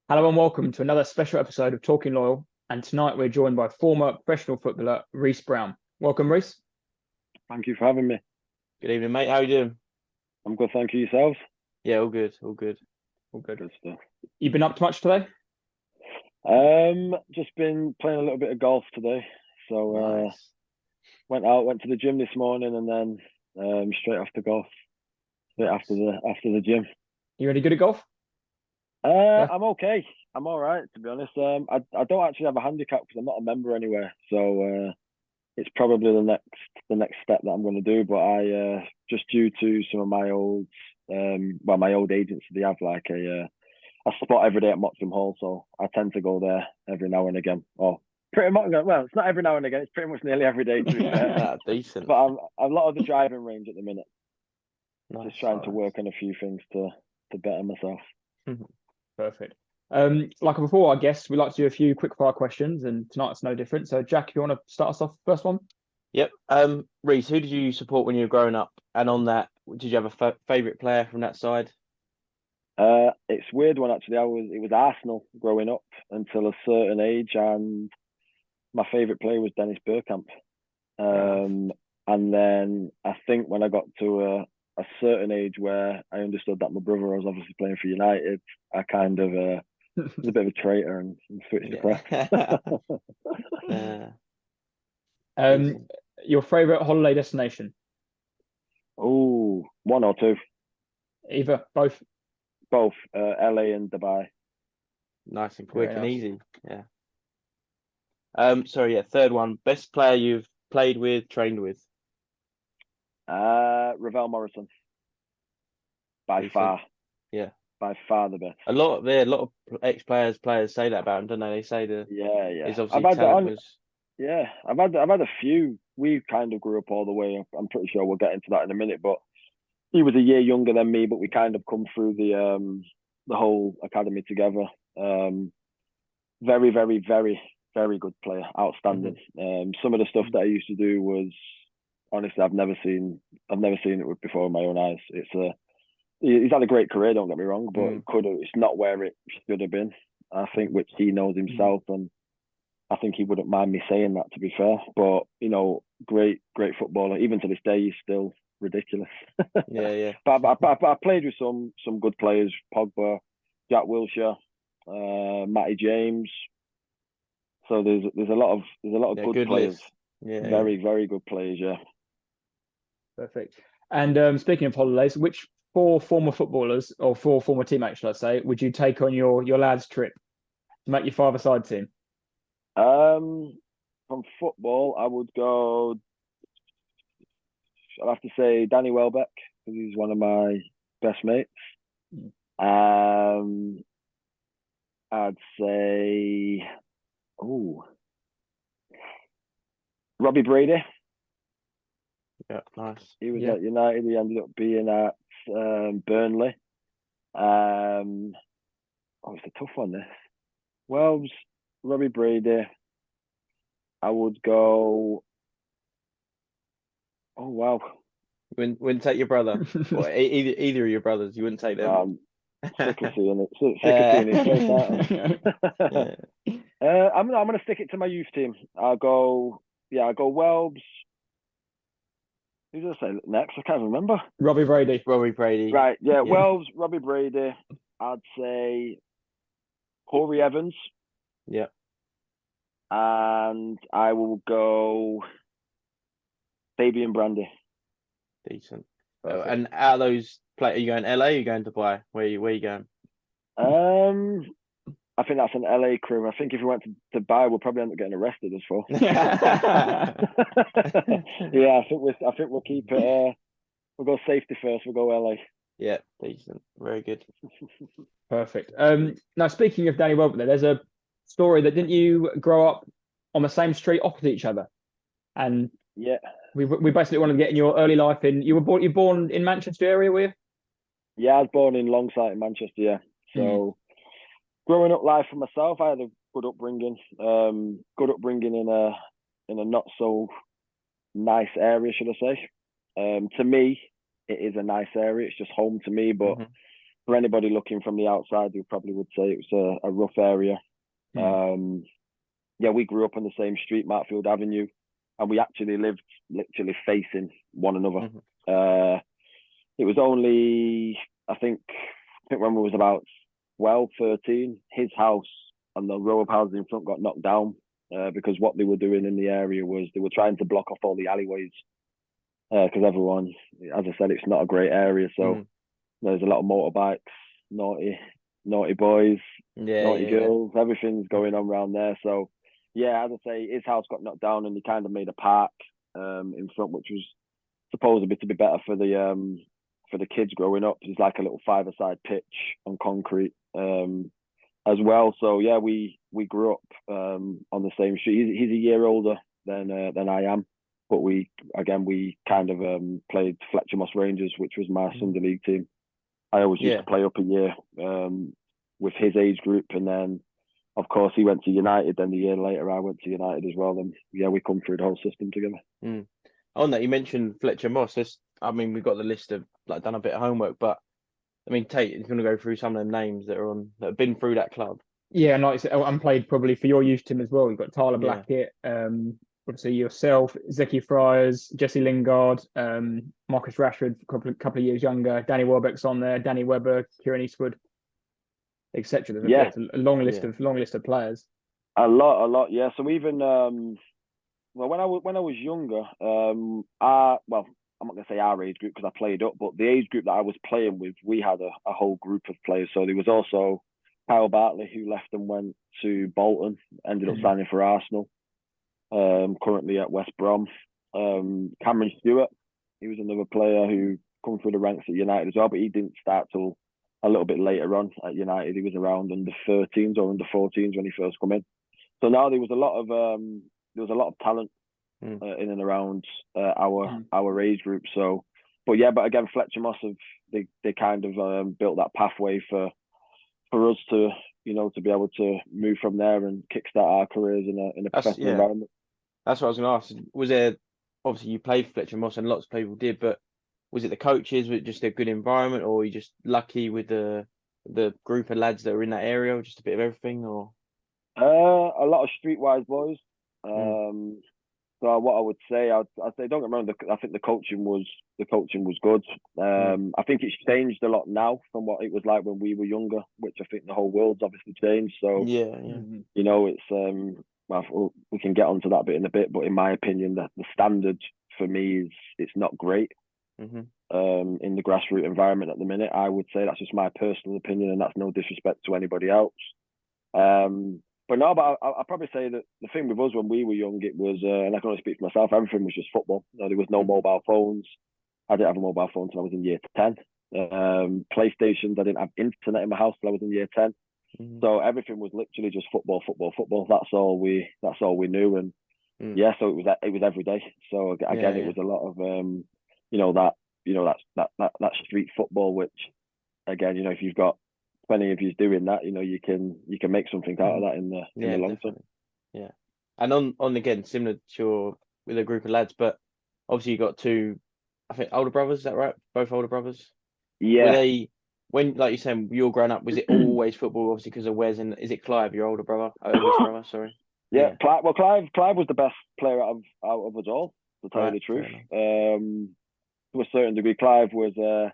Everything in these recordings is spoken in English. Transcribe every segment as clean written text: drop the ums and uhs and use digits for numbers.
Hello and welcome to another special episode of Talking Loyal. And tonight we're joined by former professional footballer Reece Brown. Welcome, Reece. Thank you for having me. Good evening, mate. How you doing? I'm good, thank you. Yourselves? Yeah, all good, all good. All good. Good stuff. You been up to much today? Just been playing a little bit of golf today. So Nice. went to the gym this morning and then straight off to golf. Straight Nice. after the gym. You really good at golf? I'm okay. I'm all right, to be honest. I don't actually have a handicap because I'm not a member anywhere. So it's probably the next step that I'm going to do. But I just due to some of my old my old agents, they have like a spot every day at Moxham Hall, so I tend to go there every now and again. Or pretty much, well, it's not every now and again. It's pretty much nearly every day, to be fair. Decent. But I'm a lot of the driving range at the minute. Nice. Just trying to work on a few things to better myself. Perfect. Like before, I guess we like to do a few quick fire questions, and tonight's no different. So, Jack, if you want to start us off, first one. Yep. Reece, who did you support when you were growing up? And on that, did you have a favourite player from that side? It's a weird one actually. It was Arsenal growing up until a certain age, and my favourite player was Dennis Bergkamp. And then I think when I got to a certain age where I understood that my brother was obviously playing for United, I kind of was a bit of a traitor and switched across. Your favorite holiday destination? Oh, one or two? Either, both. Both, LA and Dubai. Nice and quick Very and nice. easy. Yeah. Sorry, yeah. Third one. Best player you've played with, trained with. Ravel Morrison. By Decent. far. Yeah. By far the best. A lot of ex-players say that about him, don't they? They say his obviously talent was. Yeah, I've had a few. We kind of grew up all the way. I'm pretty sure we'll get into that in a minute. But he was a year younger than me, but we kind of come through the whole academy together. Very, very, very, very good player, outstanding. Some of the stuff that I used to do was honestly I've never seen it before in my own eyes. He's had a great career, don't get me wrong, but it's not where it should have been. I think, which he knows himself, and I think he wouldn't mind me saying that, to be fair. But great footballer. Even to this day, he's still ridiculous. Yeah. But I played with some good players: Pogba, Jack Wilshere, Matty James. So there's a lot of good players. List. Yeah. Very, very good players. Yeah. Perfect. And speaking of holidays, which four former footballers or four former teammates, should I say, would you take on your lads' trip to make your five-a-side team? From football, I would go. I'd have to say Danny Welbeck because he's one of my best mates. I'd say, Robbie Brady. Yeah, nice. He was at United. He ended up being at Burnley. It's a tough one. This. Well, Robbie Brady. I would go. Oh wow! Wouldn't take your brother, or either of your brothers. You wouldn't take them. Sick of seeing it. Sick of seeing his face. I'm gonna stick it to my youth team. I'll go Welbs. Who did I say next? I can't remember. Robbie Brady. Right, yeah. Welbs, Robbie Brady. I'd say Corey Evans. Yeah. And I will go Fabian Brandy. Decent. And out of those are you going LA or are you going Dubai? Where are you going? I think that's an LA crew. I think if we went to Dubai, we'll probably end up getting arrested as well. Yeah, I think we'll keep it. We'll go safety first. We'll go LA. Yeah, decent. Very good. Perfect. Now speaking of Danny Welbeck, there's a story that didn't you grow up on the same street opposite each other? And yeah, we basically wanted to get in your early life. You're born in Manchester area, were you? Yeah, I was born in Longsight in Manchester. Yeah, so growing up life for myself, I had a good upbringing. In a not so nice area, should I say? To me, it is a nice area. It's just home to me, but for anybody looking from the outside, you probably would say it was a rough area. Yeah, we grew up on the same street, Markfield Avenue, and we actually lived literally facing one another. It was only, I think when we was about 12, 13, his house and the row of houses in front got knocked down because what they were doing in the area was they were trying to block off all the alleyways because everyone, as I said, it's not a great area. So there's a lot of motorbikes, naughty boys, naughty girls, everything's going on around there. So yeah, as I say, his house got knocked down and he kind of made a park in front, which was supposedly to be better for the kids growing up. It's like a little five-a-side pitch on concrete as well. So yeah, we grew up on the same street. He's a year older than I am, but we kind of played Fletcher Moss Rangers, which was my Sunday league team. I always used to play up a year with his age group, and then of course he went to United. Then the year later I went to United as well. And yeah, we come through the whole system together. On that, you mentioned Fletcher Moss. I mean, we've got the list of done a bit of homework, but I mean, Tate is going to go through some of them names that have been through that club. Yeah, and like I said, and played probably for your youth team as well. You've got Tyler Blackett, obviously yourself, Zeki Friars, Jesse Lingard, Marcus Rashford, a couple of years younger. Danny Welbeck's on there, Danny Webber, Kieran Eastwood, etc. There's a long list of players. A lot. Yeah. So even well, when I was younger, I'm not gonna say our age group because I played up, but the age group that I was playing with, we had a whole group of players. So there was also Kyle Bartley, who left and went to Bolton, ended up signing for Arsenal. Currently at West Brom. Cameron Stewart, he was another player who come through the ranks at United as well, but he didn't start till a little bit later on at United. He was around under 13s or under 14s when he first come in. So now there was a lot of talent in and around our age group. So, but again, Fletcher Moss they kind of built that pathway for us to to be able to move from there and kickstart our careers in a professional environment. That's what I was going to ask. Was there, obviously you played for Fletcher Moss and lots of people did, but was it the coaches? Was it just a good environment, or were you just lucky with the group of lads that were in that area, or just a bit of everything? Or a lot of streetwise boys. So what I would say, I'd say, don't get me wrong, I think the coaching was good. I think it's changed a lot now from what it was like when we were younger, which I think the whole world's obviously changed. So it's well, we can get onto that bit in a bit, but in my opinion, the standard for me it's not great in the grassroots environment at the minute. I would say that's just my personal opinion, and that's no disrespect to anybody else. But I'll probably say that the thing with us when we were young, it was, and I can only speak for myself, everything was just football. There was no mobile phones. I didn't have a mobile phone until I was in year 10. PlayStations, I didn't have internet in my house till I was in year 10. So everything was literally just football. That's all we knew, and so it was every day. So again, it was a lot of that street football, which again, if you've got plenty of you doing that, you can make something out of that in the long term. Yeah, and on again, similar to with a group of lads, but obviously you got two, I think, older brothers. Is that right? Both older brothers. Yeah. Were they, when, like you said, you were growing up, was it always football? Obviously, because of Wes, and is it Clive, your older brother, oldest brother? Sorry. Yeah. Clive was the best player out of us all, to tell you the truth. To a certain degree, Clive was a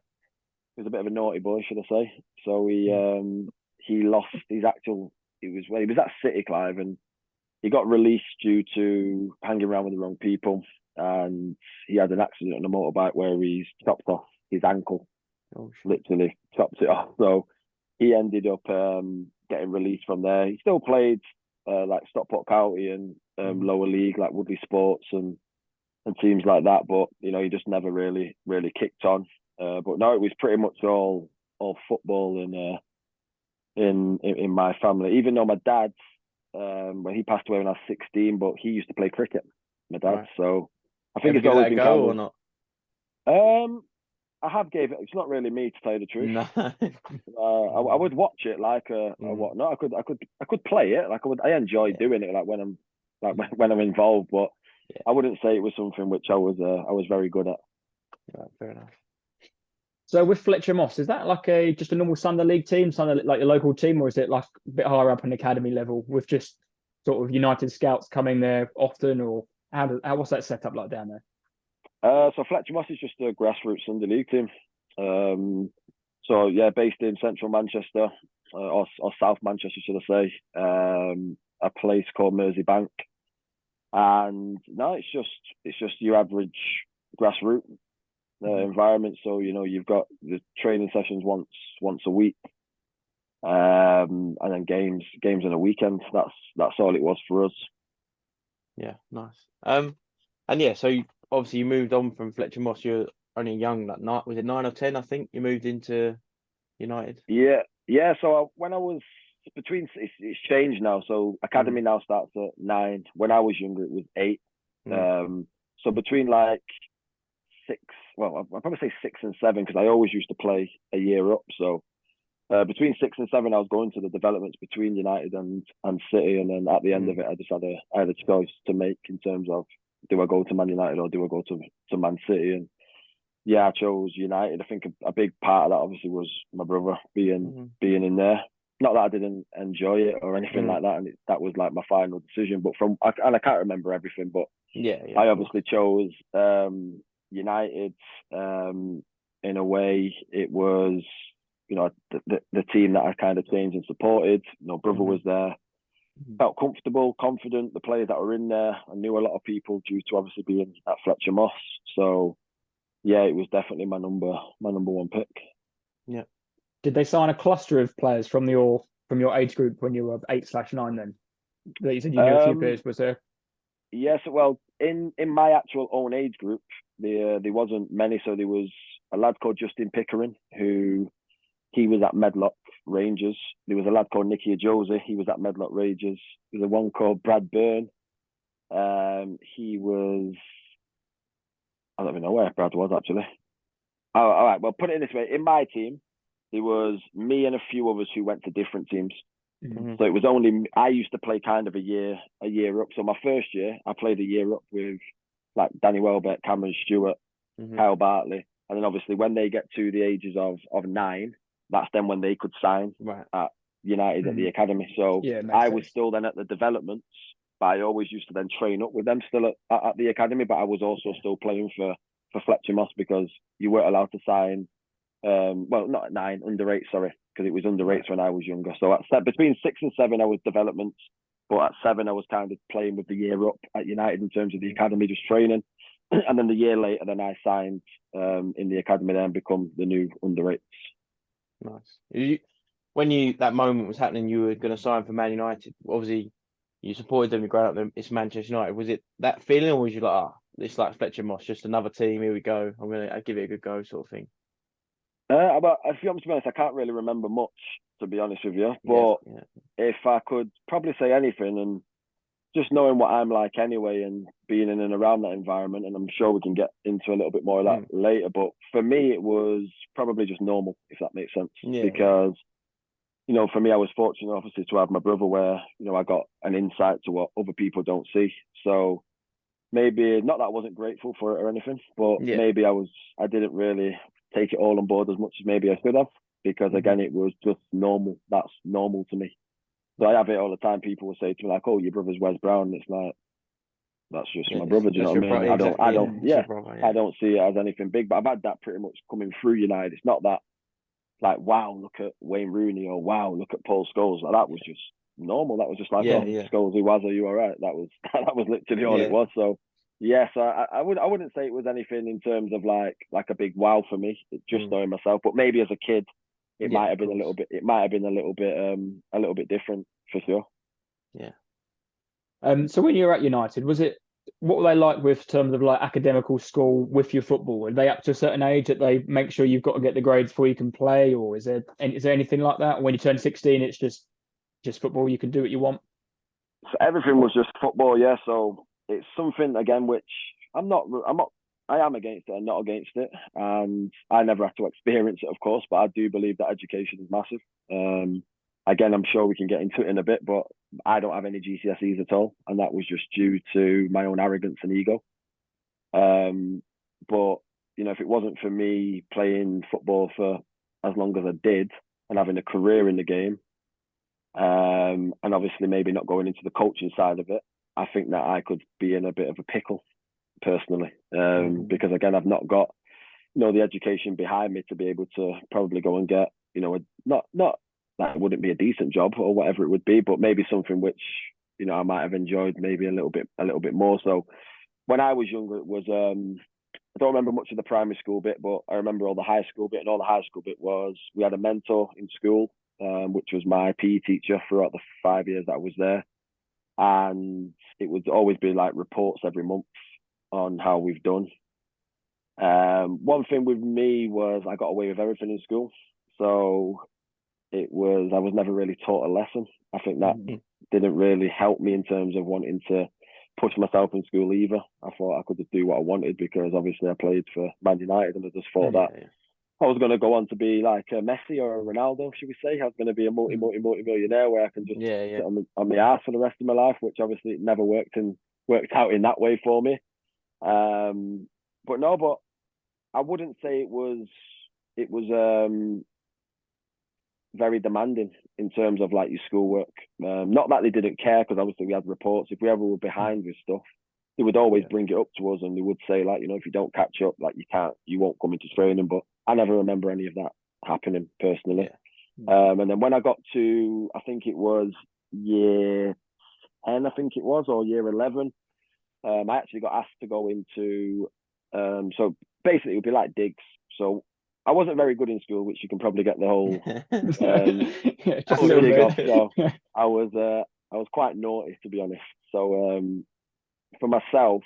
bit of a naughty boy, should I say? So he lost his actual. He was at City, Clive, and he got released due to hanging around with the wrong people, and he had an accident on a motorbike where he's chopped off his ankle. Literally chopped it off. So he ended up getting released from there. He still played like Stockport County and lower league like Woodley Sports and teams like that, but he just never really kicked on. But no, it was pretty much all football in my family. Even though my dad, when he passed away when I was 16, but he used to play cricket. My dad, right. So I think it's always been go or not. I have gave it. It's not really me, to tell you the truth. No. I would watch it like a whatnot. I could play it. Like I enjoy doing it. Like when I'm involved, but I wouldn't say it was something which I was very good at. Right, fair enough. So with Fletcher Moss, is that like just a normal Sunday League team, Sunday like your local team, or is it like a bit higher up on academy level with just sort of United scouts coming there often, or what's that setup like down there? So Fletcher Moss is just a grassroots Sunday League team. So yeah, based in central Manchester, or South Manchester, should I say, a place called Merseybank. And no, it's just your average grassroots environment. So you've got the training sessions once a week, and then games on a weekend. That's all it was for us. Yeah, nice. And yeah, so obviously you moved on from Fletcher Moss. You're only young, like was it 9 or 10? I think you moved into United. Yeah. So when I was it's changed now. So academy now starts at 9. When I was younger, it was 8. So between like 6, well, I'll probably say 6 and 7 because I always used to play a year up. So between 6 and 7, I was going to the developments between United and City, and then at the end of it, I had a choice to make in terms of, do I go to Man United or do I go to Man City? And yeah, I chose United. I think a big part of that obviously was my brother being in there. Not that I didn't enjoy it or anything like that, and that was like my final decision. But I can't remember everything, but I obviously chose United. In a way, it was the team that I kind of changed and supported. Brother was there. Felt comfortable, confident. The players that were in there, I knew a lot of people due to obviously being at Fletcher Moss. So yeah, it was definitely my number 1 pick. Yeah. Did they sign a cluster of players from your age group when you were 8/9 then? That you said you knew a few players, was there? Yes, well, in my actual own age group, there wasn't many. So there was a lad called Justin Pickering, who he was at Medlock Rangers. There was a lad called Nicky Ajose. He was at Medlock Rangers. There was one called Brad Byrne. He was, I don't even know where Brad was actually. Oh, all right. Well, put it in this way. In my team, there was me and a few others who went to different teams. So it was only, I used to play kind of a year up. So my first year, I played a year up with like Danny Welbeck, Cameron Stewart, Kyle Bartley. And then obviously when they get to the ages of 9, that's then when they could sign at United at the academy. So I was still then at the developments, but I always used to then train up with them still at the academy. But I was also still playing for Fletcher Moss because you weren't allowed to sign, well, not at 9, under 8, sorry, because it was under 8s when I was younger. So between 6 and 7, I was developments, but at 7, I was kind of playing with the year up at United in terms of the academy, just training. And then the year later, then I signed in the academy there and become the new under 8s. Nice. When that moment was happening, you were going to sign for Man United. Obviously, you supported them. You growing up them. It's Manchester United. Was it that feeling, or was you like, it's like Fletcher Moss, just another team? Here we go. I'll give it a good go, sort of thing. But if you want me to be honest, I can't really remember much, to be honest with you. But if I could probably say anything, and just knowing what I'm like anyway, and being in and around that environment, and I'm sure we can get into a little bit more of that later. But for me, it was probably just normal, if that makes sense. Because, for me, I was fortunate, obviously, to have my brother where, I got an insight to what other people don't see. So maybe, not that I wasn't grateful for it or anything, but maybe I didn't really take it all on board as much as maybe I should have, because again, it was just normal. That's normal to me. So I have it all the time. People will say to me like, "Oh, your brother's Reece Brown." And it's like, that's just my brother. Do you know what I mean? I don't see it as anything big. But I've had that pretty much coming through United. It's not that like, wow, look at Wayne Rooney, or wow, look at Paul Scholes. Like, that was just normal. That was just like, Scholes, who was? Are you all right? That was literally all it was. So yes, I wouldn't say it was anything in terms of like a big wow for me. Just knowing myself, but maybe as a kid, it might have been a little bit. It might have been a little bit different for sure. Yeah. So when you were at United, what were they like with terms of like academical school with your football? Are they up to a certain age that they make sure you've got to get the grades before you can play, or is there anything like that? When you turn 16, it's just football. You can do what you want. So everything was just football. Yeah. So it's something again which I am against it and not against it, and I never have to experience it, of course, but I do believe that education is massive. Again, I'm sure we can get into it in a bit, but I don't have any GCSEs at all, and that was just due to my own arrogance and ego. But if it wasn't for me playing football for as long as I did and having a career in the game, and obviously maybe not going into the coaching side of it, I think that I could be in a bit of a pickle personally, because again, I've not got the education behind me to be able to probably go and get not that it wouldn't be a decent job or whatever it would be, but maybe something which I might have enjoyed maybe a little bit more. So when I was younger, it was I don't remember much of the primary school bit, but I remember all the high school bit, and all the high school bit was we had a mentor in school, which was my PE teacher throughout the 5 years that I was there. And it would always be like reports every month on how we've done. One thing with me was I got away with everything in school. So I was never really taught a lesson. I think that didn't really help me in terms of wanting to push myself in school either. I thought I could just do what I wanted because obviously I played for Man United, and I just thought that I was going to go on to be like a Messi or a Ronaldo, should we say. I was going to be a multi-millionaire where I can just sit on my ass for the rest of my life, which obviously it never worked out in that way for me. But I wouldn't say it was very demanding in terms of like your schoolwork. Not that they didn't care, because obviously we had reports. If we ever were behind with stuff, they would always bring it up to us, and they would say like, if you don't catch up, like you won't come into training. But I never remember any of that happening personally. And then when I got to, I think it was year 10, or year 11, I actually got asked to go into, so basically it would be like digs. So I wasn't very good in school, which you can probably get the whole just a little dig bit. off. So I was quite naughty, to be honest. So for myself,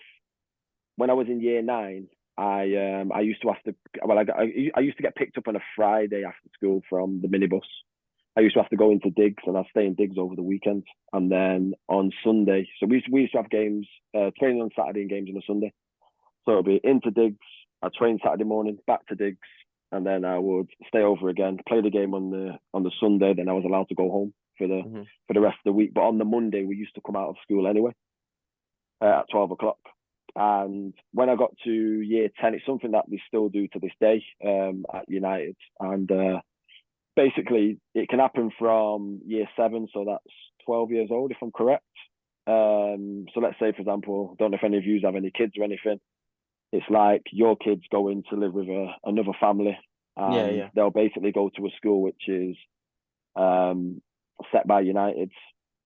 when I was in year 9, I used to have to. Well, I used to get picked up on a Friday after school from the minibus. I used to have to go into digs, and I'd stay in digs over the weekend. And then on Sunday, so we used to have games, training on Saturday and games on a Sunday. So it'd be into digs. I'd train Saturday morning, back to digs, and then I would stay over again, play the game on the Sunday. Then I was allowed to go home for the rest of the week. But on the Monday, we used to come out of school anyway at 12 o'clock. And when I got to year 10, it's something that we still do to this day at United. And basically, it can happen from year 7, so that's 12 years old, if I'm correct. So let's say, for example, I don't know if any of you have any kids or anything. It's like your kids go in to live with another family, and they'll basically go to a school which is set by United,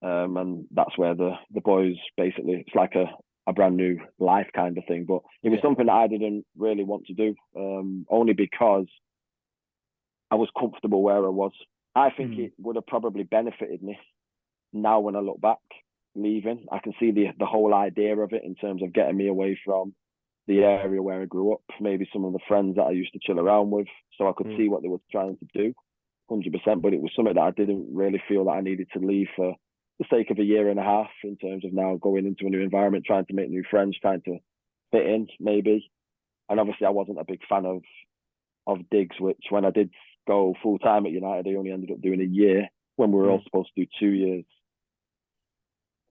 and that's where the boys basically, it's like a brand new life kind of thing. But it was something that I didn't really want to do, only because I was comfortable where I was. I think it would have probably benefited me now when I look back, leaving. I can see the whole idea of it in terms of getting me away from the area where I grew up, maybe some of the friends that I used to chill around with, so I could see what they were trying to do, 100%. But it was something that I didn't really feel that I needed to leave for the sake of a year and a half, in terms of now going into a new environment, trying to make new friends, trying to fit in maybe. And obviously I wasn't a big fan of digs, which when I did go full time at United, I only ended up doing a year when we were all supposed to do 2 years.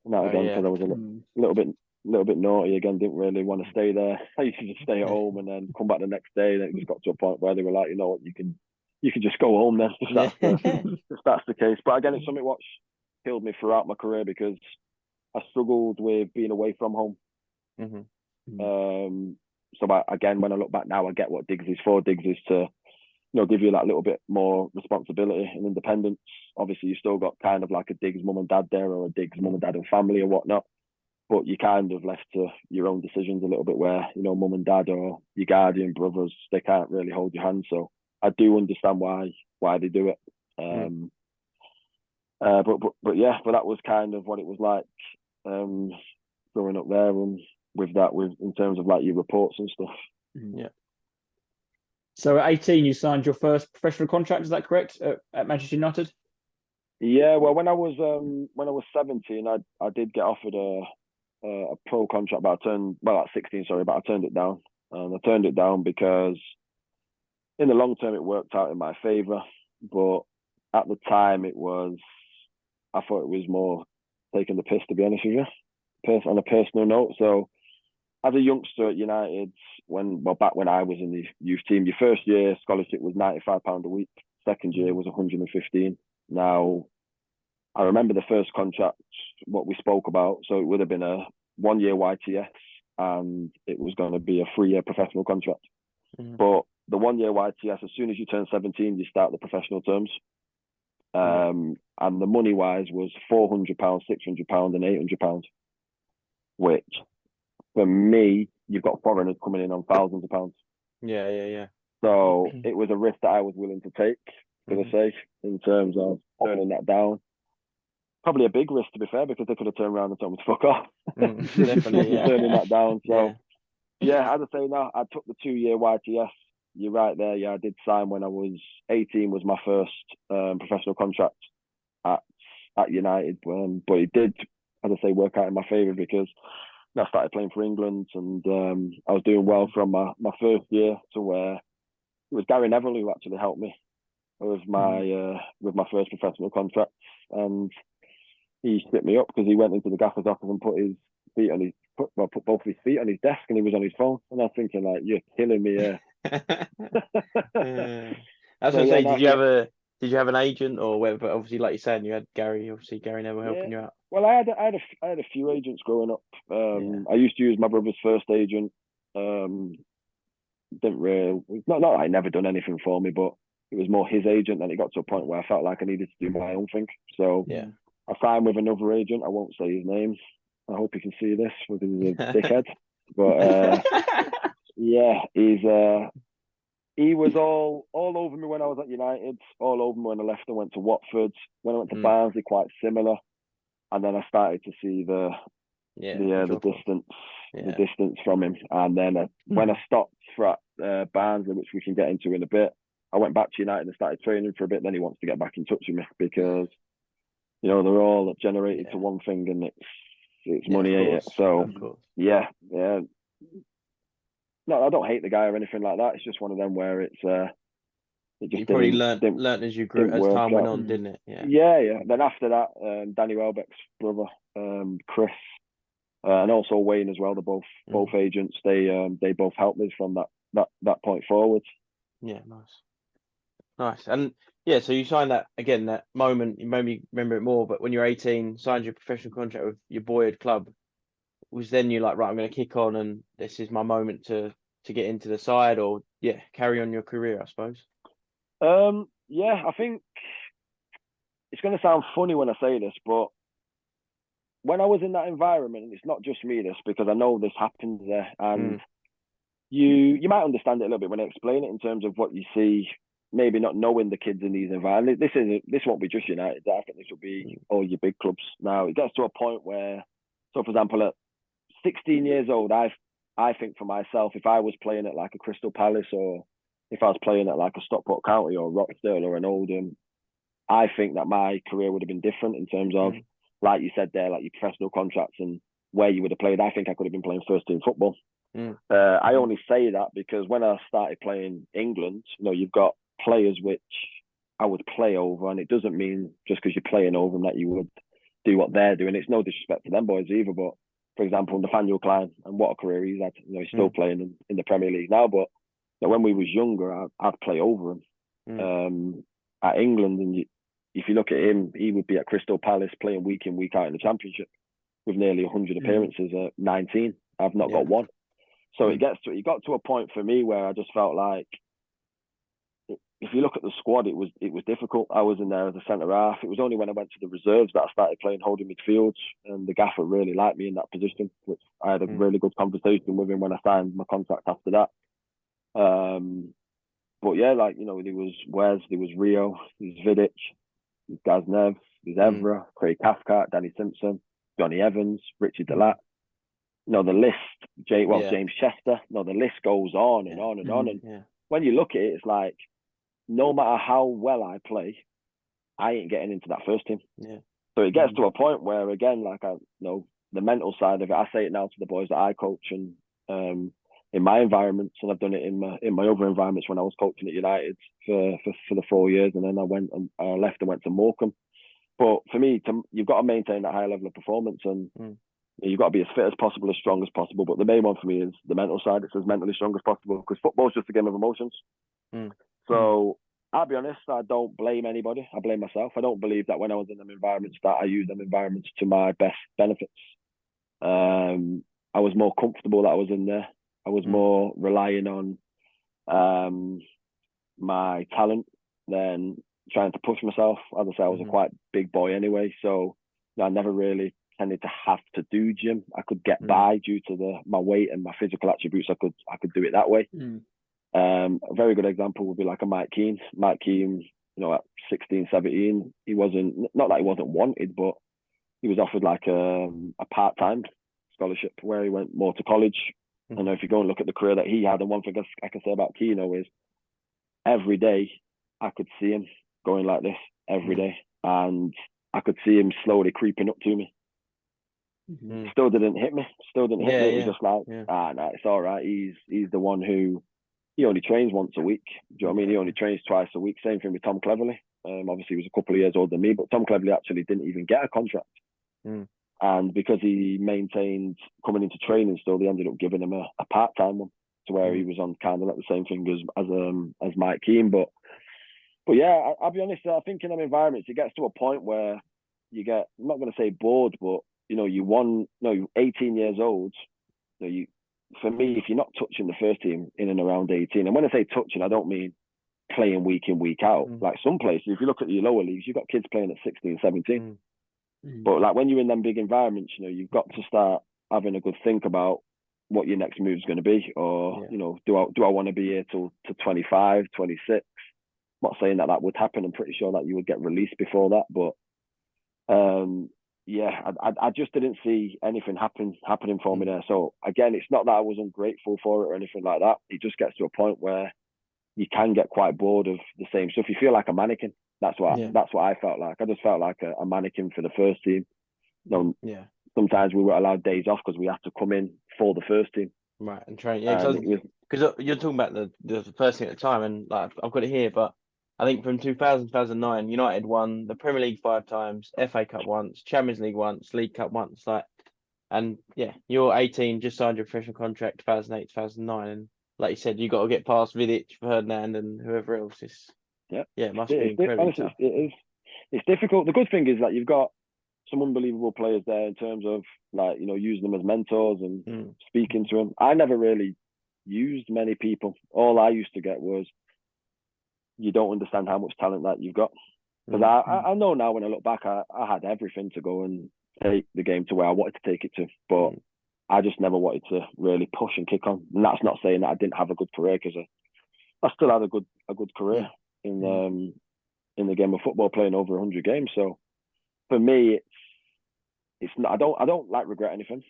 And that again, because I was a little bit naughty again, didn't really want to stay there. I used to just stay at home and then come back the next day. And it just got to a point where they were like, you know what, you can just go home then, if that's the case. But again, it's something which killed me throughout my career, because I struggled with being away from home. So again, when I look back now, I get what digs is for. Digs is to give you that little bit more responsibility and independence. Obviously, you still got kind of like a digs mum and dad there, or a digs mum and dad and family or whatnot. But you kind of left to your own decisions a little bit, where, mum and dad or your guardian brothers, they can't really hold your hand. So I do understand why they do it. But that was kind of what it was like growing up there, and with in terms of like your reports and stuff. So at 18, you signed your first professional contract. Is that correct? At Manchester United? Yeah. Well, when I was 17, I did get offered a pro contract, but at 16, sorry, but I turned it down. And I turned it down because in the long term it worked out in my favour, but at the time I thought it was more taking the piss, to be honest with you, on a personal note. So as a youngster at United, back when I was in the youth team, your first year scholarship was £95 a week. Second year was 115. Now, I remember the first contract, what we spoke about. So it would have been a 1 year YTS, and it was going to be a 3 year professional contract. But the 1 year YTS, as soon as you turn 17, you start the professional terms. And the money wise was £400, £600, and £800, which for me, you've got foreigners coming in on thousands of pounds. Yeah. So it was a risk that I was willing to take for the sake, in terms of turning that down. Probably a big risk, to be fair, because they could have turned around and told me to fuck off. Definitely, yeah. Turning that down. So yeah, as I say now, I took the 2 year YTS. You're right there. Yeah, I did sign when I was 18. Was my first professional contract at United. But it did, as I say, work out in my favour, because I started playing for England, and I was doing well from my first year to where it was Gary Neville who actually helped me with my first professional contract, and he stripped me up because he went into the gaffer's office and put both his feet on his desk, and he was on his phone, and I was thinking, like, you're killing me here. That's what I say. Did you have an agent, or whether, obviously, like you said, you had Gary Neville helping you out? Well, I had a few agents growing up. I used to use my brother's first agent. Didn't really, not that I never done anything for me, but it was more his agent. And it got to a point where I felt like I needed to do my own thing. So I signed with another agent. I won't say his name. I hope you can see this, because he's a dickhead. But yeah, he was all over me when I was at United, all over me when I left and went to Watford. When I went to Barnsley, quite similar. And then I started to see the distance from him. And then when I stopped for Barnsley, which we can get into in a bit, I went back to United and started training for a bit. Then he wants to get back in touch with me, because they're all generated to one thing, and it's money, ain't it? So yeah. No, I don't hate the guy or anything like that. It's just one of them where it's it just you probably learned as you grew, as time went on, didn't it? Yeah. Then after that, Danny Welbeck's brother, Chris, and also Wayne as well. They're both agents. They both helped me from that point forward. Yeah, nice. And yeah, so you signed that moment. You maybe remember it more, but when you were 18, signed your professional contract with your boyhood club. Was then you like, right, I'm going to kick on, and this is my moment to get into the side, or carry on your career, I suppose? Yeah, I think it's going to sound funny when I say this, but when I was in that environment, and it's not just me, this, because I know this happens there, and you might understand it a little bit when I explain it, in terms of what you see, maybe not knowing the kids in these environments. This won't be just United. I think this will be all your big clubs. Now, it gets to a point where, so for example, at 16 years old, I think for myself, if I was playing at like a Crystal Palace, or if I was playing at like a Stockport County or Rochdale or an Oldham, I think that my career would have been different in terms of, like you said there, like your professional contracts and where you would have played. I think I could have been playing first team football. I only say that because when I started playing England, you've got players which I would play over, and it doesn't mean just because you're playing over them that you would do what they're doing. It's no disrespect to them boys either, but for example, Nathaniel Klein, and what a career he's had. He's still playing in the Premier League now, but when we was younger, I'd play over him at England. And if you look at him, he would be at Crystal Palace playing week in, week out in the Championship with nearly 100 appearances at 19. I've not got one. So it got to a point for me where I just felt like, if you look at the squad, it was difficult. I was in there as a centre half. It was only when I went to the reserves that I started playing holding midfield, and the gaffer really liked me in that position, which I had a really good conversation with him when I signed my contract after that. But yeah, there was Wes, there was Rio, there was Vidic, there's Gaznev, there's Evra, Craig Cathcart, Danny Simpson, Johnny Evans, Richard Delat. The list, James Chester. The list goes on and on and on. And when you look at it, it's like, no matter how well I play, I ain't getting into that first team. So it gets to a point where, again, the mental side of it, I say it now to the boys that I coach, and in my environments, and I've done it in my other environments when I was coaching at United for the 4 years, and then I left and went to Morecambe. But for me, you've got to maintain that high level of performance, and You've got to be as fit as possible, as strong as possible. But the main one for me is the mental side. It's as mentally strong as possible, because football's just a game of emotions. So I'll be honest, I don't blame anybody. I blame myself. I don't believe that when I was in them environments that I used them environments to my best benefits. I was more comfortable that I was in there. I was more relying on my talent than trying to push myself. As I say, I was a quite big boy anyway, so I never really tended to have to do gym. I could get by due to my weight and my physical attributes. I could do it that way. A very good example would be like a Mike Keane. Mike Keane, at 16, 17, he wasn't, not that he wasn't wanted, but he was offered like a part-time scholarship where he went more to college. I know if you go and look at the career that he had, and one thing I can say about Keane is every day I could see him going like this every day, and I could see him slowly creeping up to me. Still didn't hit me. It was just like, no, it's all right. He's the one who, he only trains once a week. Do you know what I mean? He only trains twice a week. Same thing with Tom Cleverley. Obviously, he was a couple of years older than me, but Tom Cleverley actually didn't even get a contract. And because he maintained coming into training still, they ended up giving him a part-time one, to where he was on kind of like the same thing as Mike Keane. But yeah, I'll be honest, I think in them environments, it gets to a point where you get, I'm not going to say bored, but you're 18 years old. For me, if you're not touching the first team in and around 18, and when I say touching, I don't mean playing week in, week out. Like some places, if you look at your lower leagues, you've got kids playing at 16, 17. But like when you're in them big environments, you've got to start having a good think about what your next move is going to be. Or, do I want to be here to 25, 26? I'm not saying that would happen. I'm pretty sure that you would get released before that. But I just didn't see anything happening for me there. So again, it's not that I was ungrateful for it or anything like that. It just gets to a point where you can get quite bored of the same stuff. You feel like a mannequin. That's what I felt like. I just felt like a mannequin for the first team. Sometimes we were allowed days off because we had to come in for the first team. Right, and train. Yeah, because you're talking about the first team at the time, and like I've got it here, but I think from 2000, 2009, United won the Premier League 5 times, FA Cup once, Champions League once, League Cup once. And you're 18, just signed your professional contract 2008, 2009, and like you said, you got to get past Vidic, Ferdinand, and whoever else. It must be incredible. Honestly, it is. It's difficult. The good thing is that you've got some unbelievable players there in terms of using them as mentors and speaking to them. I never really used many people. All I used to get was, you don't understand how much talent that you've got. Because I know now when I look back, I had everything to go and take the game to where I wanted to take it to, but I just never wanted to really push and kick on. And that's not saying that I didn't have a good career, because I still had a good career in the game of football, playing over 100 games. So for me, it's not. I don't like regret anything.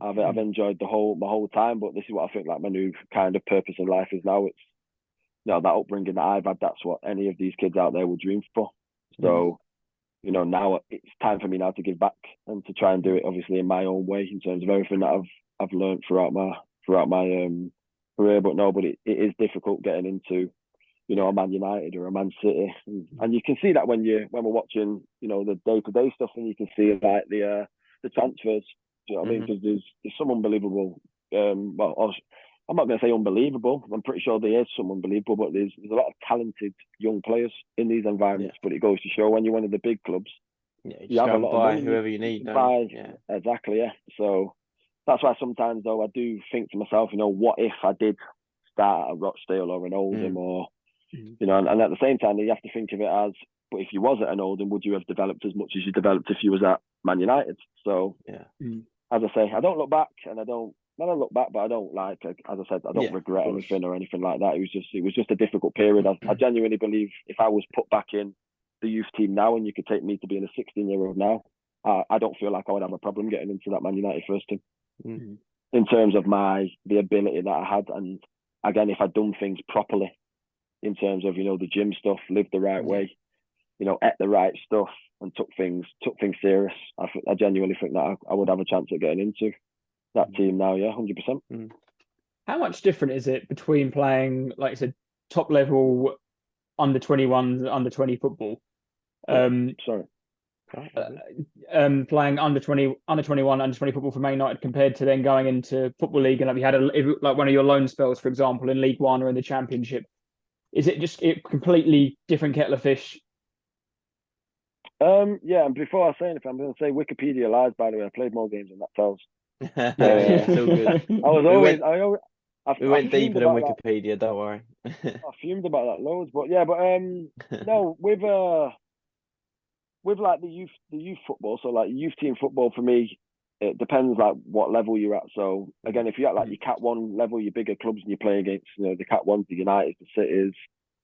I've enjoyed my whole time, but this is what I think like my new kind of purpose in life is now. It's that upbringing that I've had. That's what any of these kids out there will dream for. So now it's time for me now to give back and to try and do it obviously in my own way in terms of everything that I've learned throughout my career. But it is difficult getting into a Man United or a Man City, and you can see that when we're watching the day-to-day stuff, and you can see like the transfers. Do you know what I mean? Because there's some unbelievable. I'm not going to say unbelievable. I'm pretty sure there is some unbelievable, but there's a lot of talented young players in these environments. But it goes to show when you're one of the big clubs, you have a lot of money, whoever you need. Exactly. Yeah. So that's why sometimes though I do think to myself, what if I did start at Rochdale or an Oldham or and at the same time you have to think of it as, but if you was at an Oldham, would you have developed as much as you developed if you was at Man United? So as I say, I don't look back, and I don't look back, but I don't as I said, I don't regret anything or anything like that. It was just a difficult period. I genuinely believe if I was put back in the youth team now, and you could take me to being a 16-year-old now, I don't feel like I would have a problem getting into that Man United first team. In terms of the ability that I had, and again, if I'd done things properly, in terms of the gym stuff, lived the right way, ate the right stuff, and took things serious, I genuinely think that I would have a chance at getting into that team now. 100%. How much different is it between playing, like you said, top level under 21s, under 20 football? Sorry. playing under 20, under 21, under 20 football for Man United compared to then going into Football League and like you had like one of your loan spells, for example, in League One or in the Championship? Is it just a completely different kettle of fish? Yeah, and before I say anything, I'm going to say Wikipedia lies. By the way, I played more games than that tells. Yeah, it's all good. We went deeper than Wikipedia. Don't worry. I fumed about that loads, but yeah, no, with like the youth football, so like youth team football for me, it depends like what level you're at. So again, if you're at like your Cat 1 level, your bigger clubs, and you play against the Cat 1s, the United, the Cities,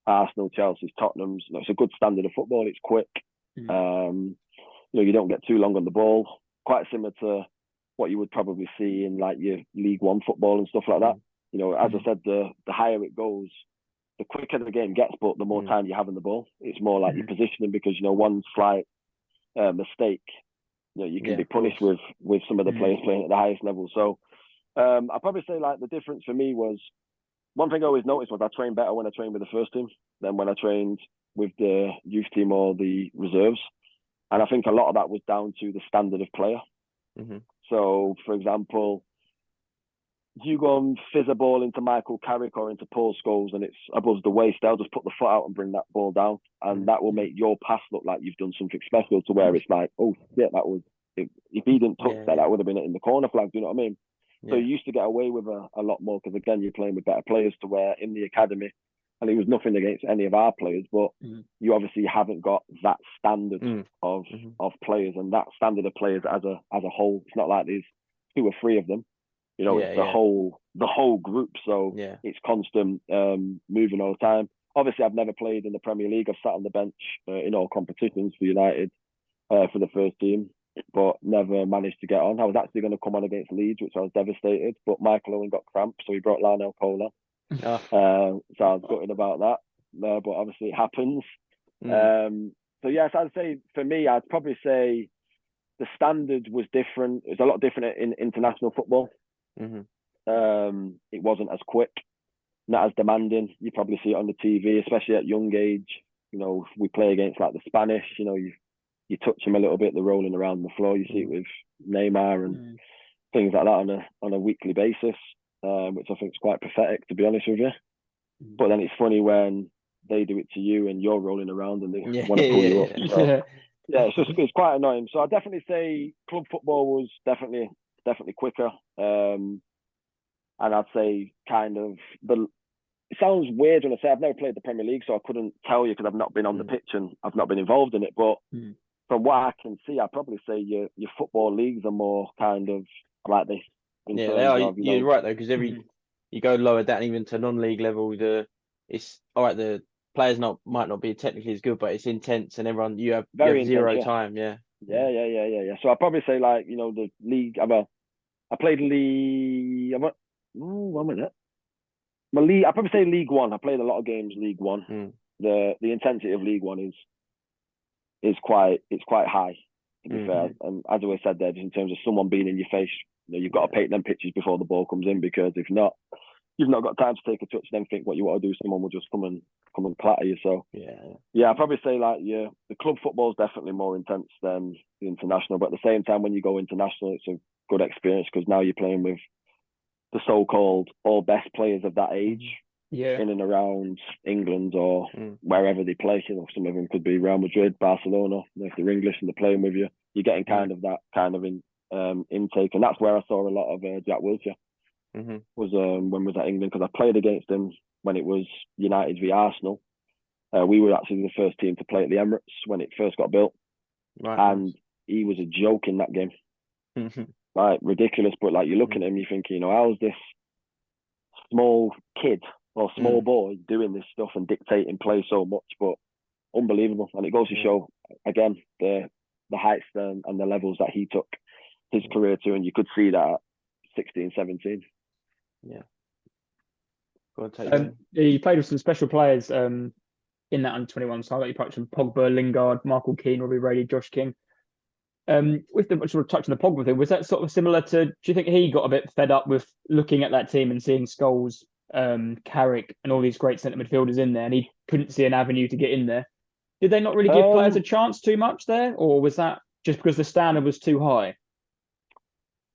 Arsenal, Chelsea, Tottenham's, it's a good standard of football. It's quick. You don't get too long on the ball. Quite similar to what you would probably see in like your League One football and stuff like that. As I said, the higher it goes, the quicker the game gets, but the more time you have in the ball. It's more like your positioning because one slight mistake, you can be punished with some of the players playing at the highest level. So I'd probably say like the difference for me was, one thing I always noticed was I trained better when I trained with the first team than when I trained with the youth team or the reserves. And I think a lot of that was down to the standard of player. So, for example, you go and fizz a ball into Michael Carrick or into Paul Scholes and it's above the waist, they'll just put the foot out and bring that ball down. And that will make your pass look like you've done something special, to where it's like, oh, yeah, that was, if he didn't touch that would have been in the corner flag. Do you know what I mean? So you used to get away with a lot more because, again, you're playing with better players, to where in the academy, and it was nothing against any of our players, but you obviously haven't got that standard of players, and that standard of players as a whole. It's not like there's 2 or 3 of them. It's the whole group. So it's constant moving all the time. Obviously, I've never played in the Premier League. I've sat on the bench in all competitions for United for the first team, but never managed to get on. I was actually going to come on against Leeds, which I was devastated, but Michael Owen got cramp, so he brought Lionel Cole on. So I was gutted about that, but obviously it happens. So yes, I'd say for me, I'd probably say the standard was different. It was a lot different in international football. It wasn't as quick, not as demanding. You probably see it on the TV, especially at young age. We play against like the Spanish. You touch them a little bit, they're rolling around the floor. You see it with Neymar and things like that on a weekly basis. Which I think is quite pathetic, to be honest with you. But then it's funny when they do it to you and you're rolling around and they want to pull you up. So, it's quite annoying. So I'd definitely say club football was definitely quicker. And I'd say kind of it sounds weird when I say I've never played the Premier League, so I couldn't tell you because I've not been on the pitch and I've not been involved in it. But from what I can see, I'd probably say your football leagues are more kind of like this. They are. You're right though, because you go lower down, even to non-league level. It's all right. The players might not be technically as good, but it's intense, and everyone you have zero time. Yeah. So I'd probably say like the league. I played league. One minute. My league. I'd probably say League One. I played a lot of games League One. The intensity of League One is quite high, to be fair. And as I always said there, just in terms of someone being in your face. You've got to paint them pictures before the ball comes in, because if not, you've not got time to take a touch and then think what you want to do. Someone will just come and clatter you. So I'd probably say like the club football is definitely more intense than the international. But at the same time, when you go international, it's a good experience because now you're playing with the so-called all best players of that age in and around England or wherever they play. Some of them could be Real Madrid, Barcelona. If they're English and they're playing with you, you're getting kind of that kind of intake, and that's where I saw a lot of Jack Wilshere. Was when was at England, because I played against him when it was United v Arsenal. We were actually the first team to play at the Emirates when it first got built, and he was a joke in that game, like ridiculous. But like you look at him, you think, how's this small kid or small boy doing this stuff and dictating play so much? But unbelievable, and it goes to show again the heights and the levels that he took his career to, and you could see that at 16, 17. He played with some special players in that under-21 side. You touched on Pogba, Lingard, Michael Keane, Robbie Brady, Josh King. With the sort of touch on the Pogba thing, was that sort of similar to? Do you think he got a bit fed up with looking at that team and seeing Scholes, Carrick, and all these great centre midfielders in there, and he couldn't see an avenue to get in there? Did they not really give players a chance too much there, or was that just because the standard was too high?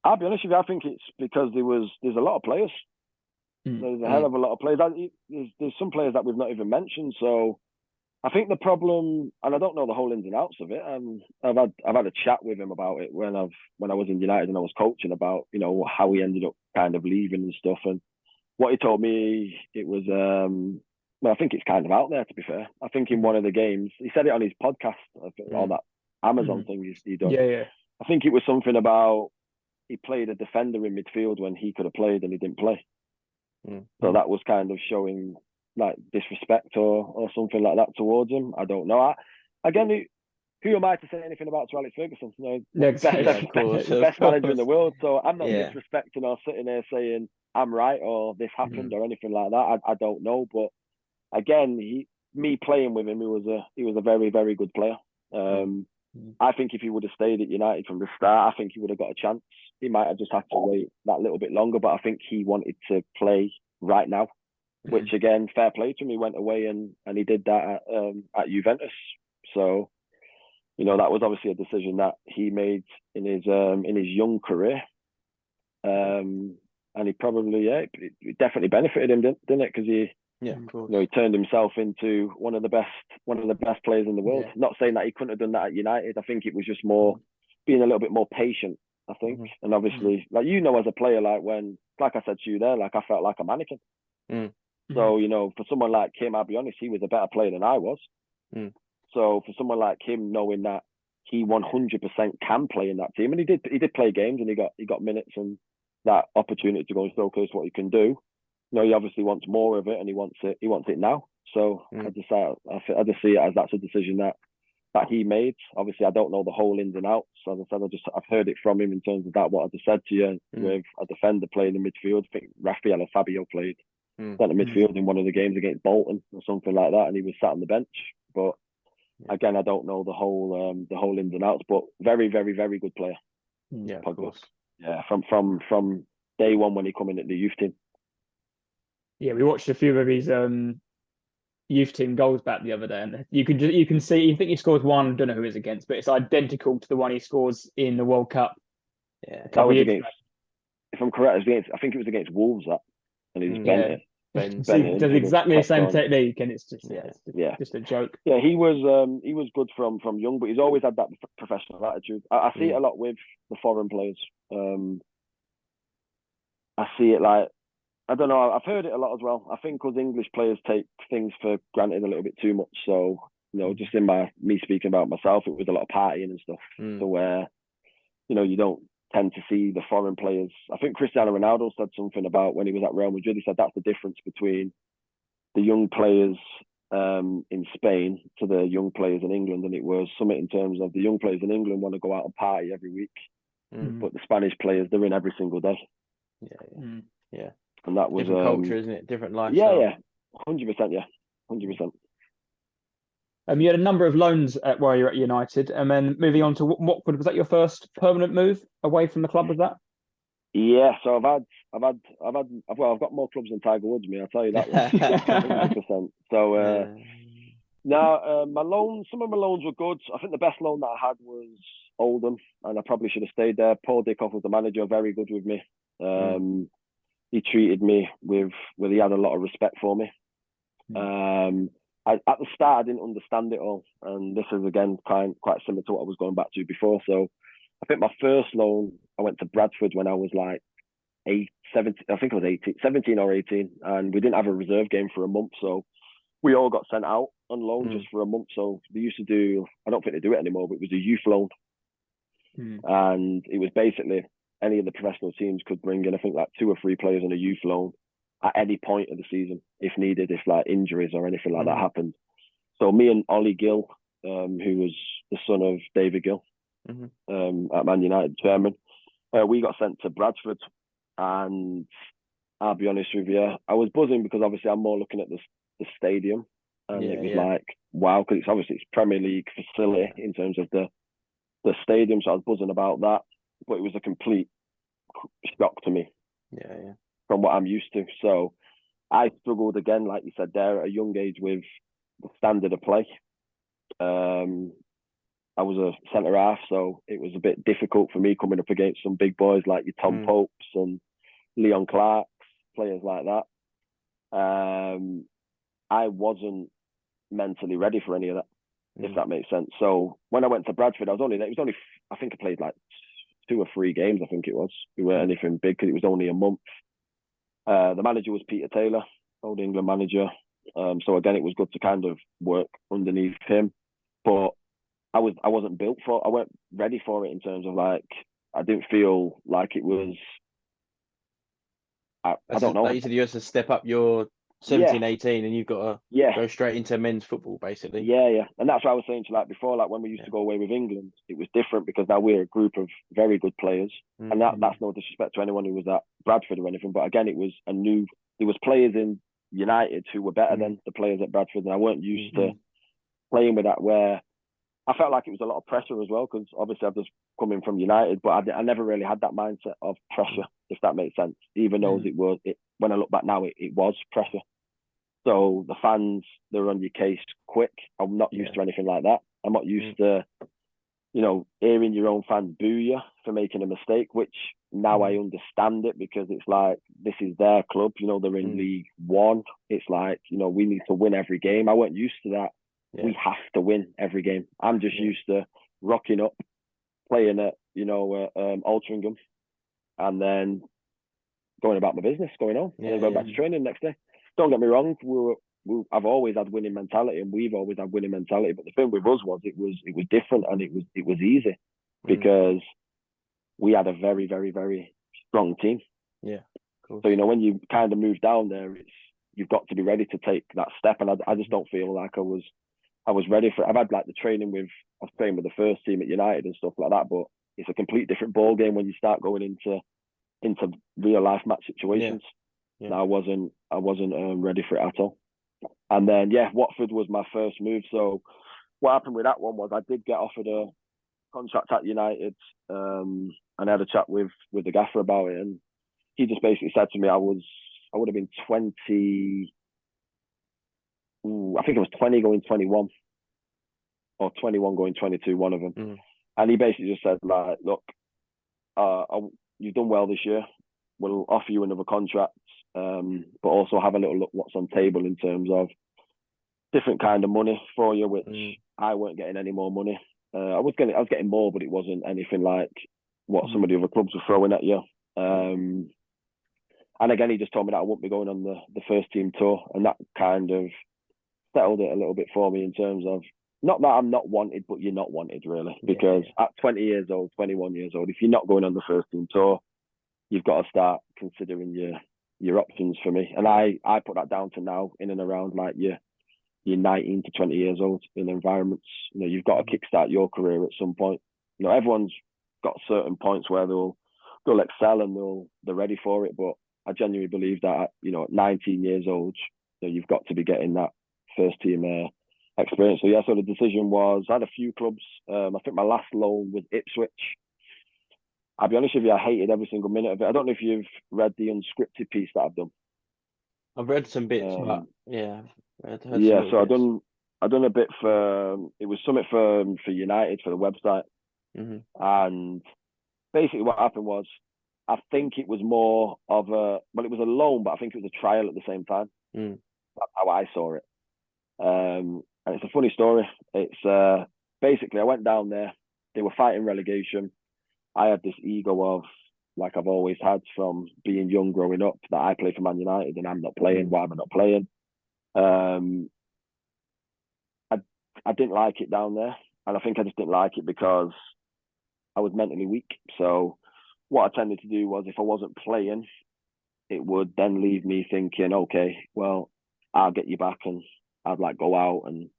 I'll be honest with you, I think it's because there's a lot of players. There's a hell of a lot of players. There's some players that we've not even mentioned. So I think the problem, and I don't know the whole ins and outs of it. I've had a chat with him about it when I was in United and I was coaching about, you know, how he ended up kind of leaving and stuff. And what he told me, it was well, I think it's kind of out there, to be fair. I think in one of the games, he said it on his podcast, all that Amazon thing he done. Yeah. I think it was something about he played a defender in midfield when he could have played and he didn't play. So that was kind of showing like disrespect or something like that towards him. I don't know. Again, who am I to say anything about Sir Alex Ferguson? You know, best manager in the world. So I'm not disrespecting or sitting there saying I'm right or this happened or anything like that. I don't know. But again, me playing with him, he was a very, very good player. I think if he would have stayed at United from the start, I think he would have got a chance. He might have just had to wait that little bit longer, but I think he wanted to play right now, which again, fair play to him. He went away and he did that at Juventus. So, you know, that was obviously a decision that he made in his young career. And he probably, it definitely benefited him, didn't it? Because of course. You know, he turned himself into one of the best players in the world. Not saying that he couldn't have done that at United. I think it was just more being a little bit more patient, I think. And obviously, like, you know, as a player, like I said to you there, like I felt like a mannequin. So, you know, for someone like him, I'll be honest, he was a better player than I was. So for someone like him, knowing that he 100% can play in that team, and he did play games and he got minutes and that opportunity to go and showcase what he can do. You know, he obviously wants more of it and he wants it now. So I just see it as that's a decision that he made. Obviously, I don't know the whole ins and outs. As I said, I've heard it from him in terms of that, what I just said to you, with a defender playing in midfield. I think Raphael or Fabio played centre midfield in one of the games against Bolton or something like that, and he was sat on the bench. But again, I don't know the whole ins and outs, but very, very, very good player. Yeah, of course. Yeah, from day one when he come in at the youth team. Yeah, we watched a few of his youth team goals back the other day, and you can see. You think he scores one. I don't know who it's against, but it's identical to the one he scores in the World Cup. Yeah, that was against. If I'm correct, I think it was against Wolves and he was bent. He does exactly the same technique, and it's just just a joke. Yeah, he was good from young, but he's always had that professional attitude. I see it a lot with the foreign players. I see it like, I don't know, I've heard it a lot as well. I think because English players take things for granted a little bit too much. So, you know, just in me speaking about myself, it was a lot of partying and stuff. So where, you know, you don't tend to see the foreign players. I think Cristiano Ronaldo said something about when he was at Real Madrid. He said that's the difference between the young players in Spain to the young players in England. And it was something in terms of the young players in England want to go out and party every week. But the Spanish players, they're in every single day. Yeah. And that was different culture, isn't it? Different lifestyle. Yeah, 100%. Yeah, 100%. You had a number of loans while you're at United, and then moving on to Watford. Was that your first permanent move away from the club? Was that? Yeah. So I've got more clubs than Tiger Woods, me. I'll tell you that. 100%. So now my loans, some of my loans were good. I think the best loan that I had was Oldham, and I probably should have stayed there. Paul Dickoff was the manager, very good with me. He treated me he had a lot of respect for me. At the start, I didn't understand it all, and this is again quite similar to what I was going back to before. So, I think my first loan, I went to Bradford when I was like 17 or 18, and we didn't have a reserve game for a month, so we all got sent out on loan just for a month. So they used to do, I don't think they do it anymore, but it was a youth loan, and it was basically any of the professional teams could bring in, I think, like 2 or 3 players on a youth loan at any point of the season, if needed, if like injuries or anything like that happened. So me and Ollie Gill, who was the son of David Gill, at Man United, chairman, we got sent to Bradford, and I'll be honest with you, I was buzzing because obviously I'm more looking at the stadium, and it was like, wow, because it's Premier League facility in terms of the stadium, so I was buzzing about that, but it was a complete shock to me. From what I'm used to. So I struggled again, like you said there, at a young age with the standard of play. I was a centre half, so it was a bit difficult for me coming up against some big boys like your Tom Popes and Leon Clarks, players like that. I wasn't mentally ready for any of that, if that makes sense. So when I went to Bradford, I think I played like 2 or 3 games, I think it was. We weren't anything big because it was only a month. The manager was Peter Taylor, old England manager. So again, it was good to kind of work underneath him. But I wasn't built for. I weren't ready for it in terms of like I didn't feel like it was. I don't know. Like you said, you have to step up your 17, 18, and you've got to go straight into men's football, basically. Yeah. And that's what I was saying to you, like before, like when we used to go away with England, it was different because now we're a group of very good players. And that's no disrespect to anyone who was at Bradford or anything. But again, it was there was players in United who were better than the players at Bradford. And I weren't used to playing with that, where I felt like it was a lot of pressure as well, because obviously I've just come in from United, but I never really had that mindset of pressure, if that makes sense, even though when I look back now, it was pressure. So the fans, they're on your case quick. I'm not used to anything like that. I'm not used to, hearing your own fans boo you for making a mistake, which now I understand it, because it's like, this is their club, they're in League One. It's like, we need to win every game. I weren't used to that. We have to win every game. I'm just used to rocking up, playing at, Altrincham, and then going about my business, going on, and then going back to training the next day. Don't get me wrong, I've always had winning mentality, and we've always had winning mentality. But the thing with us was it was different, and it was easy because we had a very, very, very strong team. Yeah. Cool. So when you kind of move down there, you've got to be ready to take that step, and I just don't feel like I was ready for it. I've had like the training I was playing with the first team at United and stuff like that, but it's a complete different ball game when you start going into real life match situations. And I wasn't ready for it at all. And then Watford was my first move. So what happened with that one was I did get offered a contract at United, and I had a chat with the gaffer about it, and he just basically said to me I would have been 20. I think it was 20 going 21, or 21 going 22, one of them. And he basically just said, like, look, you've done well this year. We'll offer you another contract, but also have a little look what's on table in terms of different kind of money for you, which I weren't getting any more money. I was getting more, but it wasn't anything like what some of the other clubs were throwing at you. And again, he just told me that I wouldn't be going on the first team tour, and that kind of settled it a little bit for me in terms of, not that I'm not wanted, but you're not wanted really, because at 20 years old, 21 years old, if you're not going on the first team tour, you've got to start considering your options for me. And I put that down to now in and around like you're 19 to 20 years old in environments. You've got to kickstart your career at some point. Everyone's got certain points where they'll excel and they're ready for it, but I genuinely believe that at 19 years old, you've got to be getting that first team experience. So the decision was, I had a few clubs. I think my last loan was Ipswich. I'll be honest with you, I hated every single minute of it. I don't know if you've read the unscripted piece that I've done. I've read some bits, but so I've done a bit for, it was something for United, for the website. And basically what happened was, I think it was more of it was a loan, but I think it was a trial at the same time. That's how I saw it. And it's a funny story. It's basically I went down there. They were fighting relegation. I had this ego of, like I've always had from being young growing up, that I play for Man United and I'm not playing. Why am I not playing? I didn't like it down there, and I think I just didn't like it because I was mentally weak. So what I tended to do was, if I wasn't playing, it would then leave me thinking, okay, well, I'll get you back, and I'd like go out, and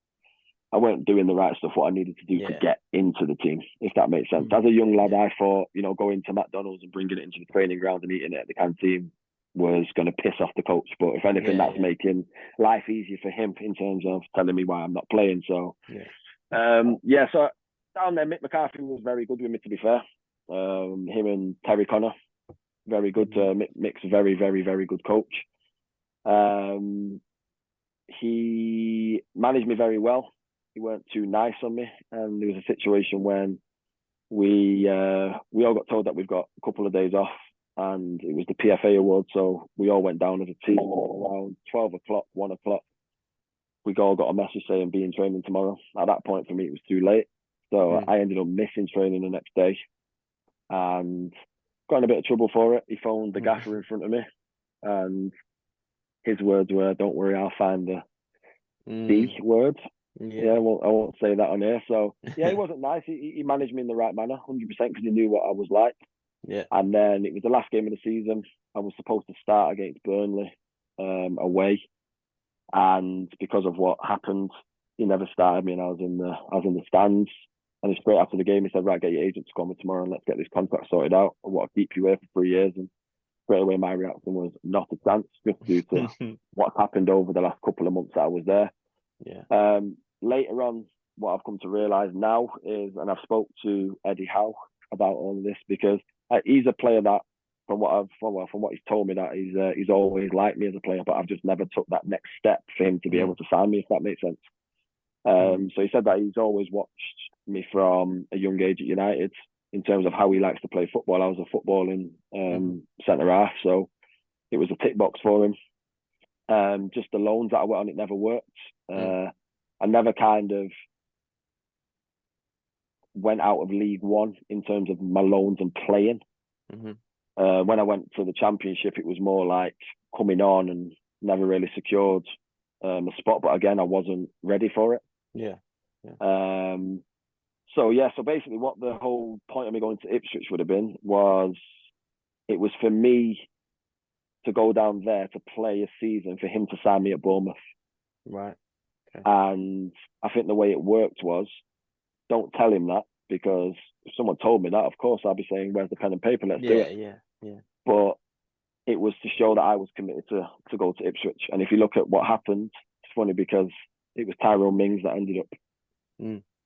I weren't doing the right stuff, what I needed to do to get into the team, if that makes sense. As a young lad, I thought, going to McDonald's and bringing it into the training ground and eating it at the canteen was going to piss off the coach. But if anything, that's making life easier for him in terms of telling me why I'm not playing. So, so down there, Mick McCarthy was very good with me, to be fair. Him and Terry Connor, very good. Mick's a very, very, very good coach. He managed me very well. he weren't too nice on me, and there was a situation when we all got told that we've got a couple of days off, and it was the PFA award, so we all went down as a team around 12 o'clock, 1 o'clock. We all got a message saying be in training tomorrow. At that point for me, it was too late, so I ended up missing training the next day, and got in a bit of trouble for it. He phoned the gaffer in front of me, and his words were, "Don't worry, I'll find the D word." Yeah, well, I won't say that on air. So yeah, he wasn't nice. He managed me in the right manner, 100%, because he knew what I was like. Yeah. And then it was the last game of the season. I was supposed to start against Burnley away, and because of what happened, he never started me, and I was in the stands. And straight after the game, he said, "Right, get your agent to call me tomorrow, and let's get this contract sorted out. I want to keep you here for 3 years." And straight away, my reaction was not a chance, just due to what's happened over the last couple of months that I was there. Yeah. Later on, what I've come to realise now is, and I've spoke to Eddie Howe about all of this, because he's a player that, from what he's told me, that he's always liked me as a player, but I've just never took that next step for him to be able to sign me, if that makes sense. So he said that he's always watched me from a young age at United in terms of how he likes to play football. I was a footballing centre half, so it was a tick box for him. Just the loans that I went on, it never worked. I never kind of went out of League One in terms of my loans and playing. When I went to the Championship, it was more like coming on and never really secured a spot. But again, I wasn't ready for it. So basically what the whole point of me going to Ipswich would have been was, it was for me to go down there to play a season, for him to sign me at Bournemouth. Right. Okay. And I think the way it worked was, don't tell him that, because if someone told me that, of course I'd be saying, where's the pen and paper, let's do it. Yeah. But it was to show that I was committed to go to Ipswich. And if you look at what happened, it's funny, because it was Tyrone Mings that ended up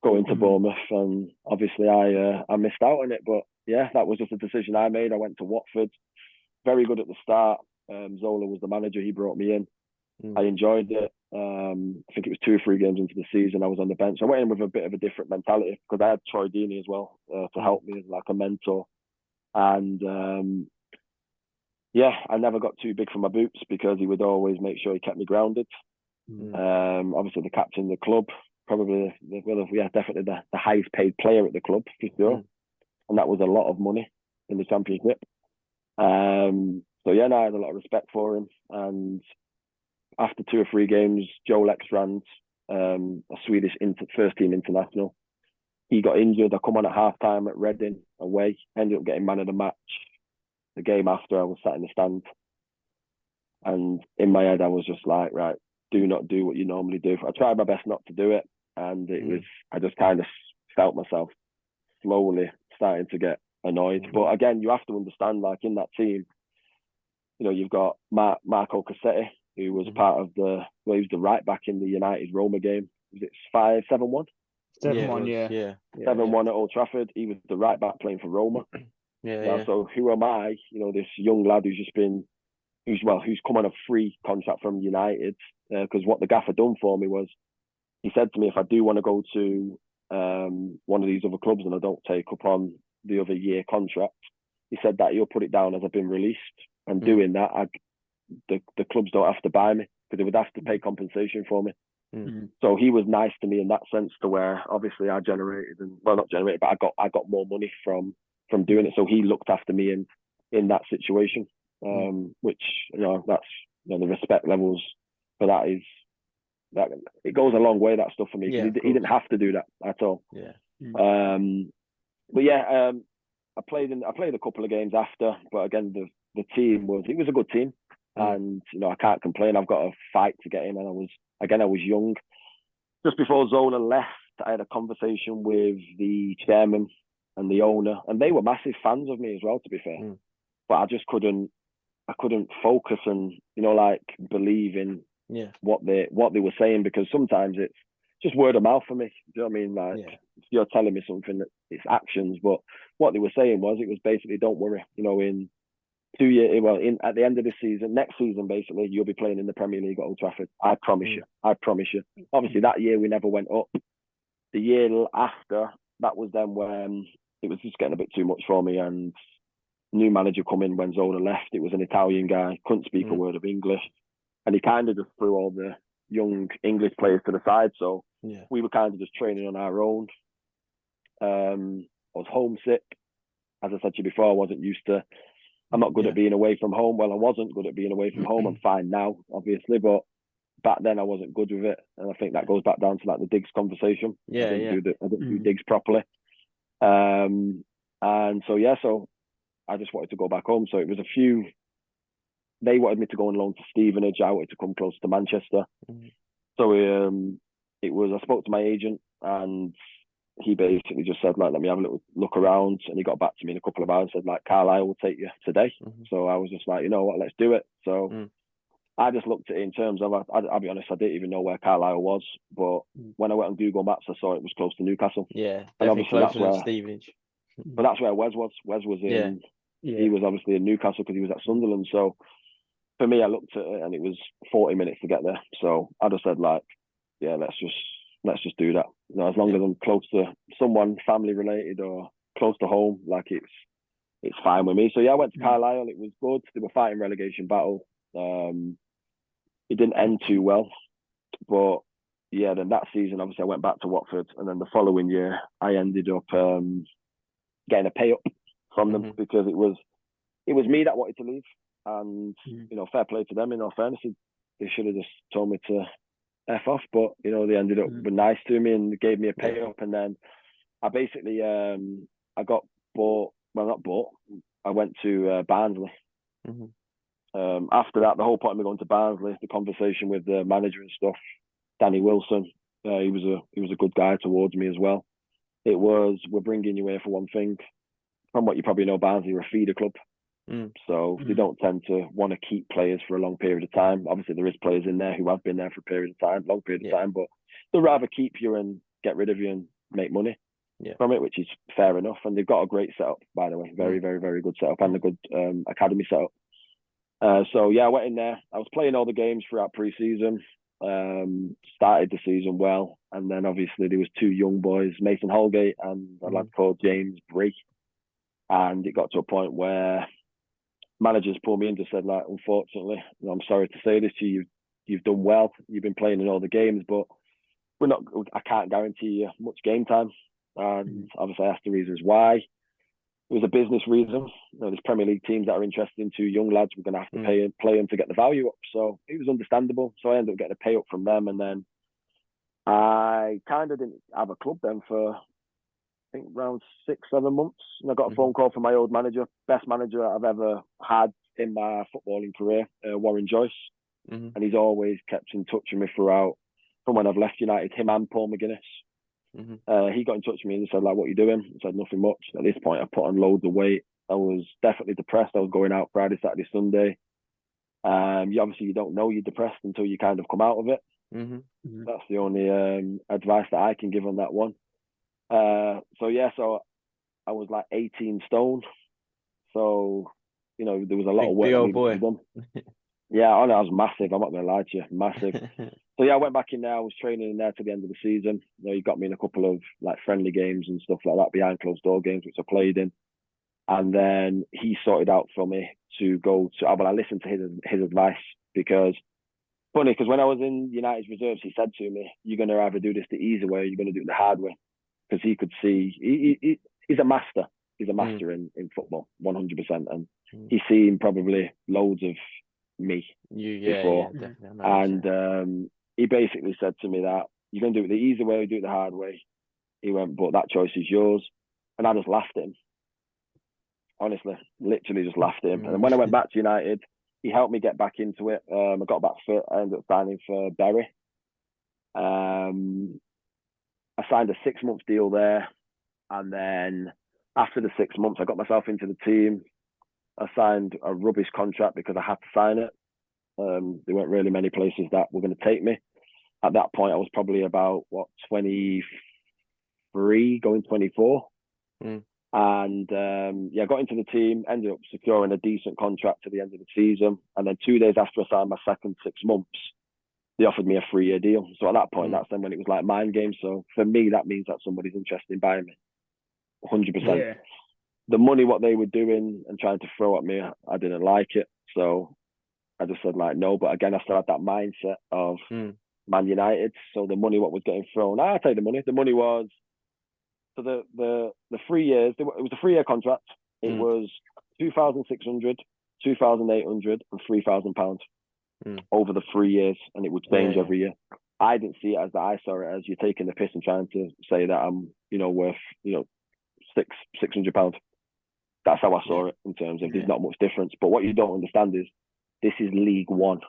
going to Bournemouth, and obviously I missed out on it. But yeah, that was just a decision I made. I went to Watford, very good at the start. Zola was the manager, he brought me in. I enjoyed it. I think it was 2 or 3 games into the season, I was on the bench. I went in with a bit of a different mentality, because I had Troy Deeney as well to help me as like a mentor. And I never got too big for my boots, because he would always make sure he kept me grounded. Obviously the captain of the club, probably definitely the highest paid player at the club, for sure. And that was a lot of money in the Championship. I had a lot of respect for him. And after 2 or 3 games, Joe Lekstrand, a Swedish first team international, he got injured. I come on at half time at Reading away, ended up getting man of the match. The game after, I was sat in the stand, and in my head I was just like, right, do not do what you normally do. I tried my best not to do it, and I just kind of felt myself slowly starting to get annoyed. But again, you have to understand, like, in that team, you've got Marco Cassetti, who was part of he was the right back in the United Roma game. Was it 7-1? 7-1, yeah. 7-1 at Old Trafford. He was the right back playing for Roma. So who am I? This young lad who's come on a free contract from United, because what the gaffer done for me was, he said to me, if I do want to go to one of these other clubs and I don't take up on the other year contract, he said that he'll put it down as I've been released. And doing that, the clubs don't have to buy me, because they would have to pay compensation for me. So he was nice to me in that sense, to where obviously I generated, but I got more money from doing it. So he looked after me in that situation, which that's the respect levels for that is that it goes a long way, that stuff, for me. He didn't have to do that at all. I played a couple of games after, but again the team was a good team, and I can't complain. I've got a fight to get in, and I was young. Just before Zola left, I had a conversation with the chairman and the owner, and they were massive fans of me as well, to be fair. But I just couldn't focus and believe in what they were saying, because sometimes it's just word of mouth for me. Do you know what I mean? You're telling me something, that it's actions, but what they were saying was, it was basically, don't worry, in 2 years, at the end of this season, next season, basically, you'll be playing in the Premier League at Old Trafford. I promise you. Obviously, that year we never went up. the year after, that was then when it was just getting a bit too much for me, and new manager come in when Zola left. It was an Italian guy, couldn't speak a word of English, and he kind of just threw all the young English players to the side. So we were kind of just training on our own. I was homesick. As I said to you before, I wasn't used to. I'm not good at being away from home. Well, I wasn't good at being away from home. I'm fine now, obviously, but back then I wasn't good with it, and I think that goes back down to like the digs conversation. I didn't do digs properly, and so I just wanted to go back home. So it was a few. They wanted me to go on loan to Stevenage. I wanted to come close to Manchester. So it was. I spoke to my agent, and he basically just said, like, let me have a little look around. And he got back to me in a couple of hours and said, like, Carlisle will take you today. So I was just like, you know what, let's do it. So I just looked at it in terms of, I'll be honest, I didn't even know where Carlisle was. But when I went on Google Maps, I saw it was close to Newcastle. Yeah, and obviously closer than Stevenage. But that's where Wes was. Wes was in, he was obviously in Newcastle because he was at Sunderland. So for me, I looked at it and it was 40 minutes to get there. So I just said, like, yeah, let's just do that. You know, as long as I'm close to someone family related or close to home, like it's fine with me. So yeah, I went to Carlisle. It was good. They were fighting relegation battle. It didn't end too well, but yeah, then that season, obviously, I went back to Watford, and then the following year, I ended up getting a pay up from them because it was me that wanted to leave, and you know, fair play to them. In all fairness, they should have just told me to F off, but you know, they ended up being nice to me and gave me a pay up, and then I basically I got bought. Well, not bought. I went to Barnsley. After that, the whole point of me going to Barnsley, the conversation with the manager and stuff, Danny Wilson, he was a good guy towards me as well. It was, we're bringing you here for one thing. From what you probably know, Barnsley are a feeder club. So they don't tend to want to keep players for a long period of time. Obviously, there is players in there who have been there for a period of time, long period of time, but they'd rather keep you and get rid of you and make money from it, which is fair enough. And they've got a great setup, by the way, very, very, very good setup, and a good academy setup. So yeah, I went in there. I was playing all the games throughout pre-season. Started the season well, and then obviously there was two young boys, Mason Holgate and a lad called James Bree, and it got to a point where managers pulled me in and just said, like, unfortunately, I'm sorry to say this to you, you've done well, you've been playing in all the games, but I can't guarantee you much game time. And obviously I asked the reasons why. It was a business reason. You know, there's Premier League teams that are interested in two young lads. We're going to have to play them to get the value up. So it was understandable. So I ended up getting a pay up from them. And then I kind of didn't have a club then for, I think, around 6-7 months. And I got a phone call from my old manager, best manager I've ever had in my footballing career, Warren Joyce. And he's always kept in touch with me throughout, from when I've left United, him and Paul McGuinness. He got in touch with me and said, like, what are you doing? I said, nothing much. At this point, I put on loads of weight. I was definitely depressed. I was going out Friday, Saturday, Sunday. You don't know you're depressed until you kind of come out of it. That's the only advice that I can give on that one. So I was like 18 stone. So, you know, there was a lot of work. Big old boy. Yeah, I know, I was massive. I'm not going to lie to you, massive. So yeah, I went back in there. I was training in there to the end of the season. You know, he got me in a couple of like friendly games and stuff like that, behind closed door games, which I played in. And then he sorted out for me to go to. Well, I listened to his advice because funny, because when I was in United's reserves, he said to me, "You're going to either do this the easy way, or you're going to do it the hard way," because he could see he's a master. He's a master in football, 100%, and he's seen probably loads of me before. And he basically said to me that you're going to do it the easy way or do it the hard way. He went, but that choice is yours. And I just laughed at him. Honestly, literally just laughed at him. And when I went back to United, he helped me get back into it. I got back fit. I ended up signing for Bury. I signed a 6-month deal there. And then after the 6 months, I got myself into the team. I signed a rubbish contract because I had to sign it. There weren't really many places that were going to take me. At that point, I was probably about, 23, going 24. And I got into the team, ended up securing a decent contract to the end of the season. And then 2 days after I signed my second 6 months, they offered me a 3-year deal. So at that point, that's then when it was like mind games. So for me, that means that somebody's interested in buying me, 100%. Yeah. The money, what they were doing and trying to throw at me, I didn't like it. So I just said like no. But again, I still had that mindset of Man United. So the money, what was getting thrown, I'll tell you the money. The money was, so the 3 years, it was a 3-year contract. It was 2,600, 2,800 and £3,000 over the 3 years, and it would change every year. I didn't see it as that. I saw it as you're taking the piss and trying to say that I'm, worth, £600. That's how I saw it in terms of there's not much difference. But what you don't understand is this is League One.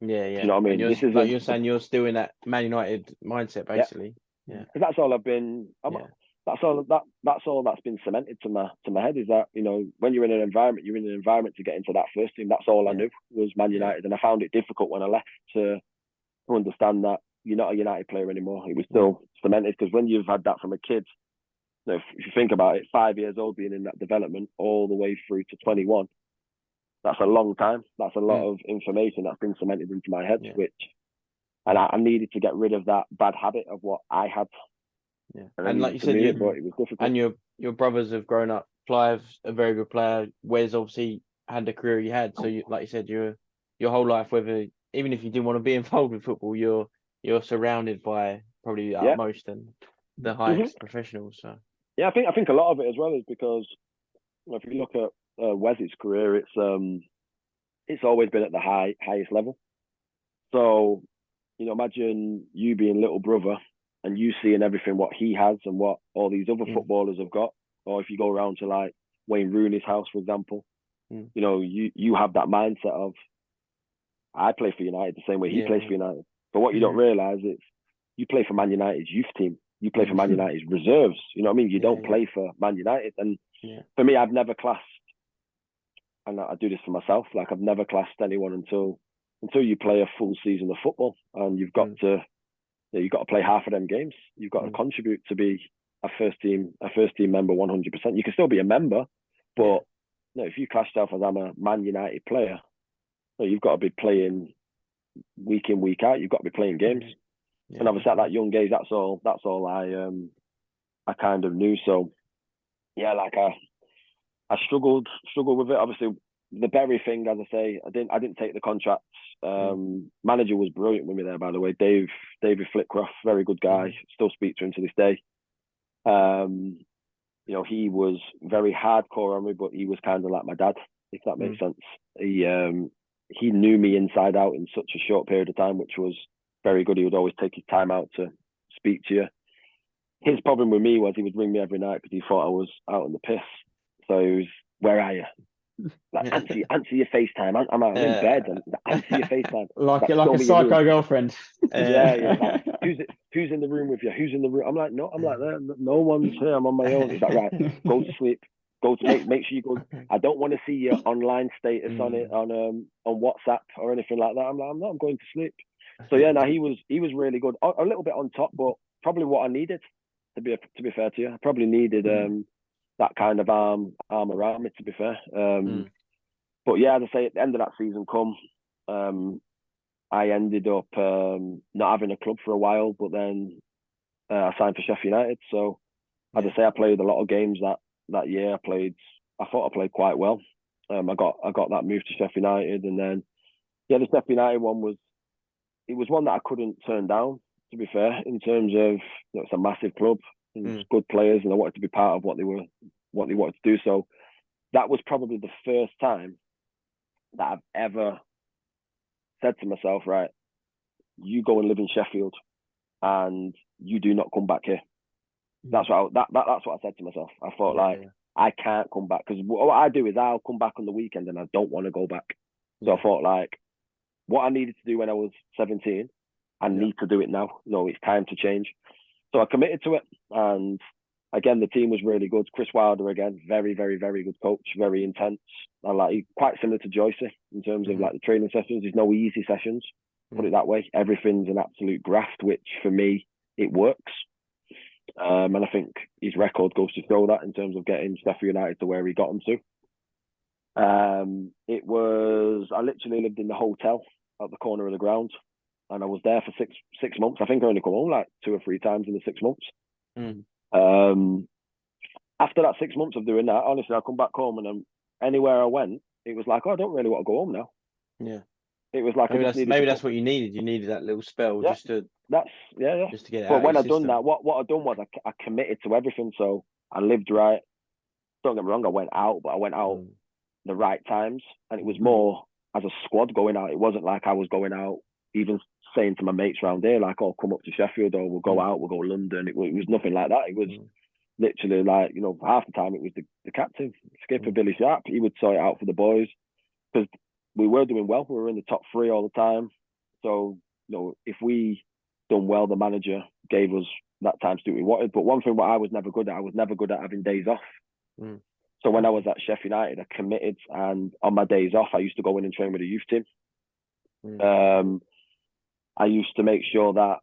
Yeah, yeah. Do you know what I mean? And this is like you're saying, you're still in that Man United mindset, basically. Yeah. Because that's all I've been. That's all that's been cemented to my head is that when you're in an environment, you're in an environment to get into that first team. That's all I knew was Man United, and I found it difficult when I left to understand that you're not a United player anymore. It was still cemented because when you've had that from a kid, if you think about it, 5 years old being in that development all the way through to 21, that's a long time. That's a lot of information that's been cemented into my head, and I needed to get rid of that bad habit of what I had. Yeah, and like you said, it was difficult. And your brothers have grown up. Clive's a very good player. Wes obviously had the career he had. So like you said, your whole life, even if you didn't want to be involved with football, you're surrounded by probably the utmost and the highest professionals. So I think a lot of it as well is because if you look at Wes's career, it's always been at the highest level. So imagine you being little brother and you seeing everything what he has and what all these other footballers have got, or if you go around to like Wayne Rooney's house, for example, you have that mindset of I play for United the same way he plays for United. But what you don't realise is you play for Man United's youth team. You play for Man United's reserves. You know what I mean? You don't play for Man United. And for me, I've never classed, and I do this for myself, like I've never classed anyone until you play a full season of football, and you've got to play half of them games. You've got to contribute to be a first team member 100%. You can still be a member, but if you class yourself as I'm a Man United player, you've got to be playing week in, week out. You've got to be playing games. And obviously at that young age, that's all I kind of knew. So like I struggled with it. Obviously the Berry thing, as I say, I didn't take the contract. Manager was brilliant with me there, by the way. David Flitcroft, very good guy. Still speak to him to this day. He was very hardcore on me, but he was kind of like my dad, if that makes sense. He knew me inside out in such a short period of time, which was very good. He would always take his time out to speak to you. His problem with me was he would ring me every night because he thought I was out on the piss. So he was, where are you? Like, answer your FaceTime. I'm out in bed. And answer your FaceTime. like a psycho girlfriend. Like, who's in the room with you? Who's in the room? I'm like, no one's here. I'm on my own. He's like, right, go to sleep. Go to make sure you go. I don't want to see your online status on WhatsApp or anything like that. I'm like, I'm going to sleep. So he was really good. A little bit on top, but probably what I needed. To be fair to you, I probably needed that kind of arm around me. To be fair, but as I say, at the end of that season, I ended up not having a club for a while. But then I signed for Sheffield United. So as I say, I played a lot of games that year. I thought I played quite well. I got that move to Sheffield United, and then the Sheffield United one was one that I couldn't turn down. To be fair, in terms of it's a massive club, and good players, and I wanted to be part of what they wanted to do. So that was probably the first time that I've ever said to myself, right, you go and live in Sheffield, and you do not come back here. That's what I said to myself. I thought I can't come back because what I do is I'll come back on the weekend and I don't want to go back. So I thought what I needed to do when I was 17, I need to do it now. No, it's time to change. So I committed to it, and again, the team was really good. Chris Wilder again, very, very, very good coach, very intense. And quite similar to Joycey in terms of the training sessions. There's no easy sessions, put it that way. Everything's an absolute graft, which for me it works. And I think his record goes to show that in terms of getting Sheffield United to where he got them to. I literally lived in the hotel at the corner of the ground. and I was there for six months. I think I only come home like 2 or 3 times in the 6 months. After that 6 months of doing that, honestly, I come back home and anywhere I went, it was like, oh, I don't really want to go home now. Yeah. It was like maybe that's what you needed. You needed that little spell just to get it out. But when I done that, what I done was I committed to everything. So I lived right. Don't get me wrong, I went out, but I went out the right times, and it was more as a squad going out. It wasn't like I was going out, even saying to my mates around here, like, "Oh, come up to Sheffield, or we'll go out, we'll go to London." It was nothing like that. It was literally like, half the time it was the captain, skipper Billy Sharp. He would sort it out for the boys because we were doing well. We were in the top 3 all the time. So, if we done well, the manager gave us that time to do what we wanted. But one thing what I was never good at, having days off. So when I was at Sheffield United, I committed, and on my days off, I used to go in and train with the youth team. I used to make sure that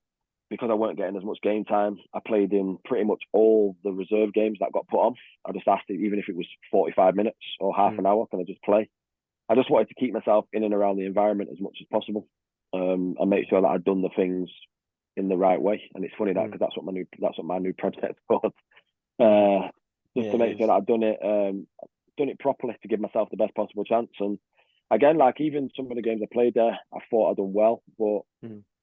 because I weren't getting as much game time, I played in pretty much all the reserve games that got put on. I just asked it, even if it was 45 minutes or half an hour, can I just play? I just wanted to keep myself in and around the environment as much as possible, and make sure that I'd done the things in the right way. And it's funny that because that's what my new project's called. To make sure that I've done it properly to give myself the best possible chance. And again, like even some of the games I played there, I thought I'd done well, but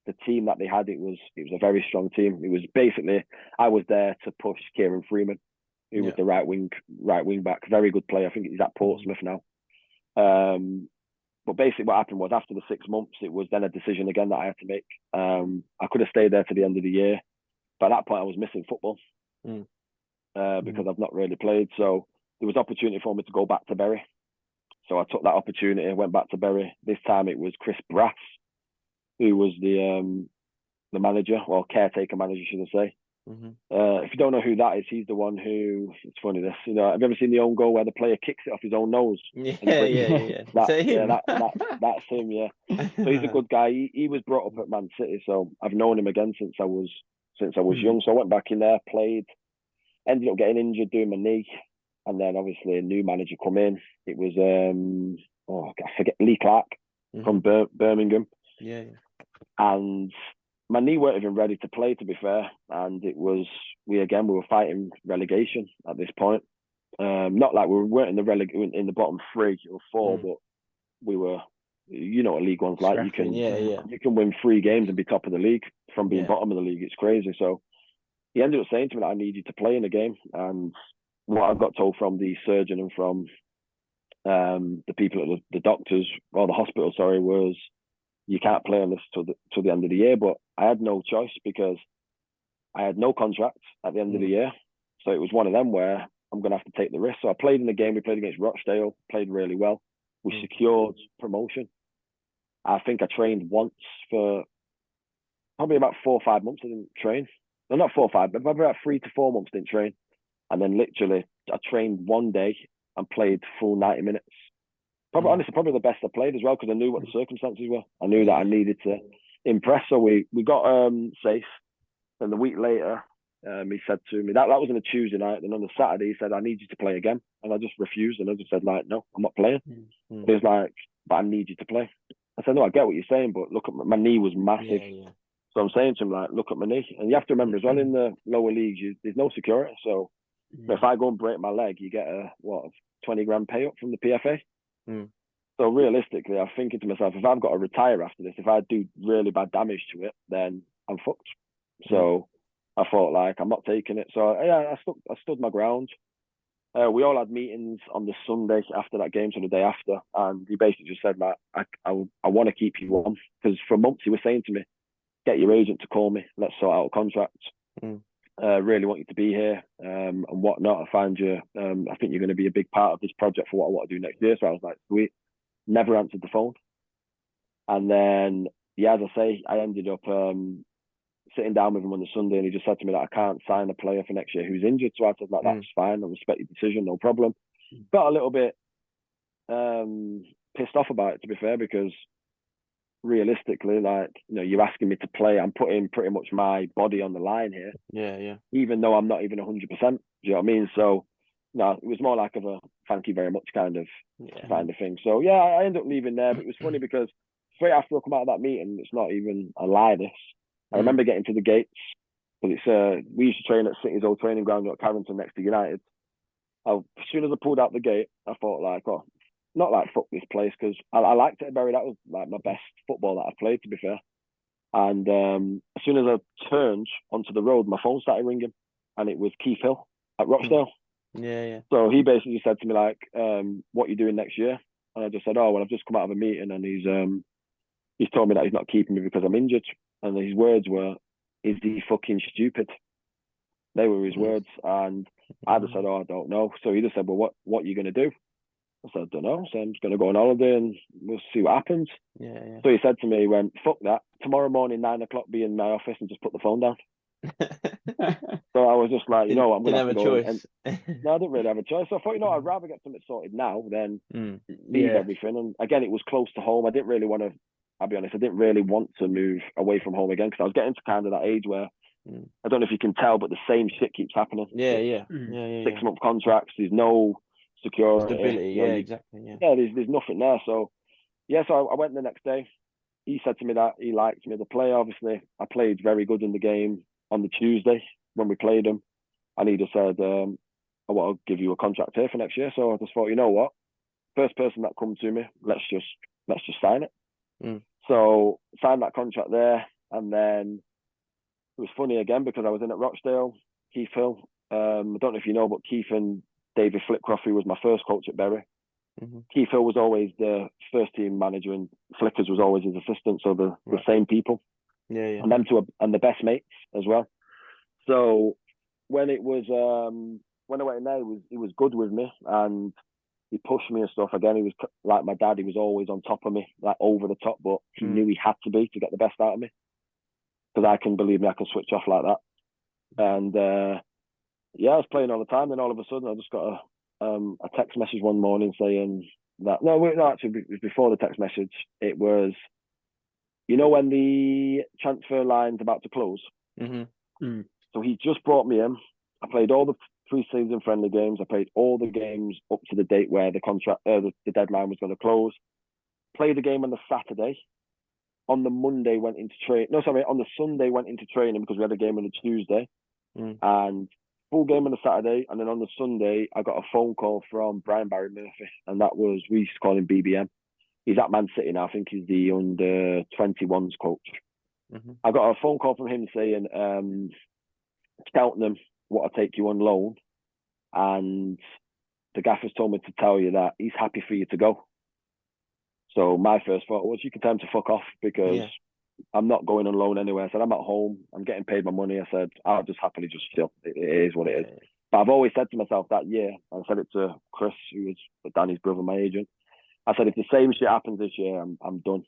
the team that they had, it was a very strong team. It was basically, I was there to push Kieran Freeman, who was the right wing back, very good player. I think he's at Portsmouth now. But basically what happened was after the 6 months, it was then a decision again that I had to make. I could have stayed there to the end of the year. But at that point, I was missing football. Because I've not really played. So there was opportunity for me to go back to Bury. So I took that opportunity, went back to Bury. This time it was Chris Brass, who was the manager, or caretaker manager, should I say. If you don't know who that is, he's the one who, it's funny this, have you ever seen the own goal where the player kicks it off his own nose? Yeah. That's him, yeah. So he's a good guy. He was brought up at Man City, so I've known him again since I was young. So I went back in there, played. Ended up getting injured doing my knee, and then obviously a new manager come in. It was I forget, Lee Clark from Birmingham. And my knee weren't even ready to play, to be fair. And it was we were fighting relegation at this point. Not like we weren't in the bottom 3 or 4, but we were. What League One's like. You can win 3 games and be top of the league from being bottom of the league. It's crazy. So he ended up saying to me that I need you to play in the game. And what I got told from the surgeon and from the people at the doctors, or the hospital, sorry, was you can't play on this till the end of the year. But I had no choice because I had no contract at the end of the year. So it was one of them where I'm going to have to take the risk. So I played in the game. We played against Rochdale, played really well. We secured promotion. I think I trained once for probably about 4 or 5 months. I didn't train. No, not 4 or 5, but probably about 3 to 4 months didn't train. And then literally I trained one day and played full 90 minutes. Honestly, probably the best I played as well, because I knew what the circumstances were. I knew that I needed to impress. So we got safe. And the week later, he said to me, that was on a Tuesday night. And on the Saturday, he said, I need you to play again. And I just refused. And I just said, like, no, I'm not playing. But he was like, but I need you to play. I said, no, I get what you're saying, but look at my knee was massive. So I'm saying to him, like, look at my knee. And you have to remember as well, in the lower leagues, there's no security. So if I go and break my leg, you get a 20 grand payout from the PFA. So realistically, I'm thinking to myself, if I've got to retire after this, if I do really bad damage to it, then I'm fucked. So I thought, like, I'm not taking it. So I stood my ground. We all had meetings on the Sunday after that game, so the day after, and he basically just said, like, I want to keep you on, because for months he was saying to me, get your agent to call me, let's sort out a contract. Really want you to be here, and whatnot. I find you, I think you're going to be a big part of this project for what I want to do next year. So I was like, sweet. Never answered the phone. And then, as I say, I ended up sitting down with him on the Sunday, and he just said to me that I can't sign a player for next year who's injured. So I said, like, that's fine, I respect your decision, no problem. Got a little bit pissed off about it, to be fair, because realistically, like, you're asking me to play. I'm putting pretty much my body on the line here. Even though I'm not even 100%. Do you know what I mean? So, no, it was more like of a thank you very much kind of thing. So, I ended up leaving there. But it was funny because straight after I come out of that meeting, it's not even a lie. This I remember getting to the gates because it's we used to train at City's old training ground at Carrington next to United. As soon as I pulled out the gate, I thought like, oh, not like fuck this place because I liked it at Bury. That was like my best football that I've played, to be fair. And as soon as I turned onto the road, my phone started ringing, and it was Keith Hill at Rochdale. Yeah. So he basically said to me like, "What are you doing next year?" And I just said, "Oh, well, I've just come out of a meeting, and he's told me that he's not keeping me because I'm injured." And his words were, "Is he fucking stupid?" They were his words, and I just said, "Oh, I don't know." So he just said, "Well, what are you going to do?" I said, "I don't know." So I'm just going to go on holiday and we'll see what happens. Yeah. So he said to me, he went, "Fuck that. Tomorrow morning, 9 o'clock, be in my office and just put the phone down." So I was just like, you know what, I'm going to have to go. Choice. No, I didn't really have a choice. So I thought, you know, I'd rather get something sorted now than leave Yeah. everything. And again, it was close to home. I didn't really want to, I'll be honest, I didn't really want to move away from home again because I was getting to kind of that age where I don't know if you can tell, but the same shit keeps happening. Yeah. 6-month contracts. There's no security. Stability. You know, Exactly. Yeah, there's nothing there. So so I went the next day. He said to me that he liked me as a player. Obviously, I played very good in the game on the Tuesday when we played him, and he just said, "I want to give you a contract here for next year." So I just thought, you know what, first person that come to me, let's just sign it. So signed that contract there, and then it was funny again because I was in at Rochdale. Keith Hill, I don't know if you know, but Keith and David Flitcroft, who was my first coach at Bury. Keith Hill was always the first team manager, and Flickers was always his assistant. So the same people. And them two and the best mates as well. So when it was when I went in there, he was good with me and he pushed me and stuff. Again, he was like my dad. He was always on top of me, like over the top, but he knew he had to be to get the best out of me because I can switch off like that. And I was playing all the time. Then all of a sudden, I just got a text message one morning saying that actually it was before the text message. It was, you know, when the transfer line's about to close. So he just brought me in. I played all the pre-season friendly games. I played all the games up to the date where the contract, the deadline was going to close. Played the game on the Saturday. On the Monday went into on the Sunday went into training because we had a game on the Tuesday. And full game on the Saturday. And then on the Sunday, I got a phone call from Brian Barry Murphy. And that was, we used to call him BBM. He's at Man City now. I think he's the under 21s coach. I got a phone call from him saying, Cheltenham want to take you on loan, and the gaffer's told me to tell you that he's happy for you to go. So my first thought was, you can tell him to fuck off because I'm not going on loan anywhere. I said, I'm at home, I'm getting paid my money. I said, I'll just happily just chill. It is what it is. But I've always said to myself that year, I said it to Chris, who was Danny's brother, my agent. I said, if the same shit happens this year, I'm done.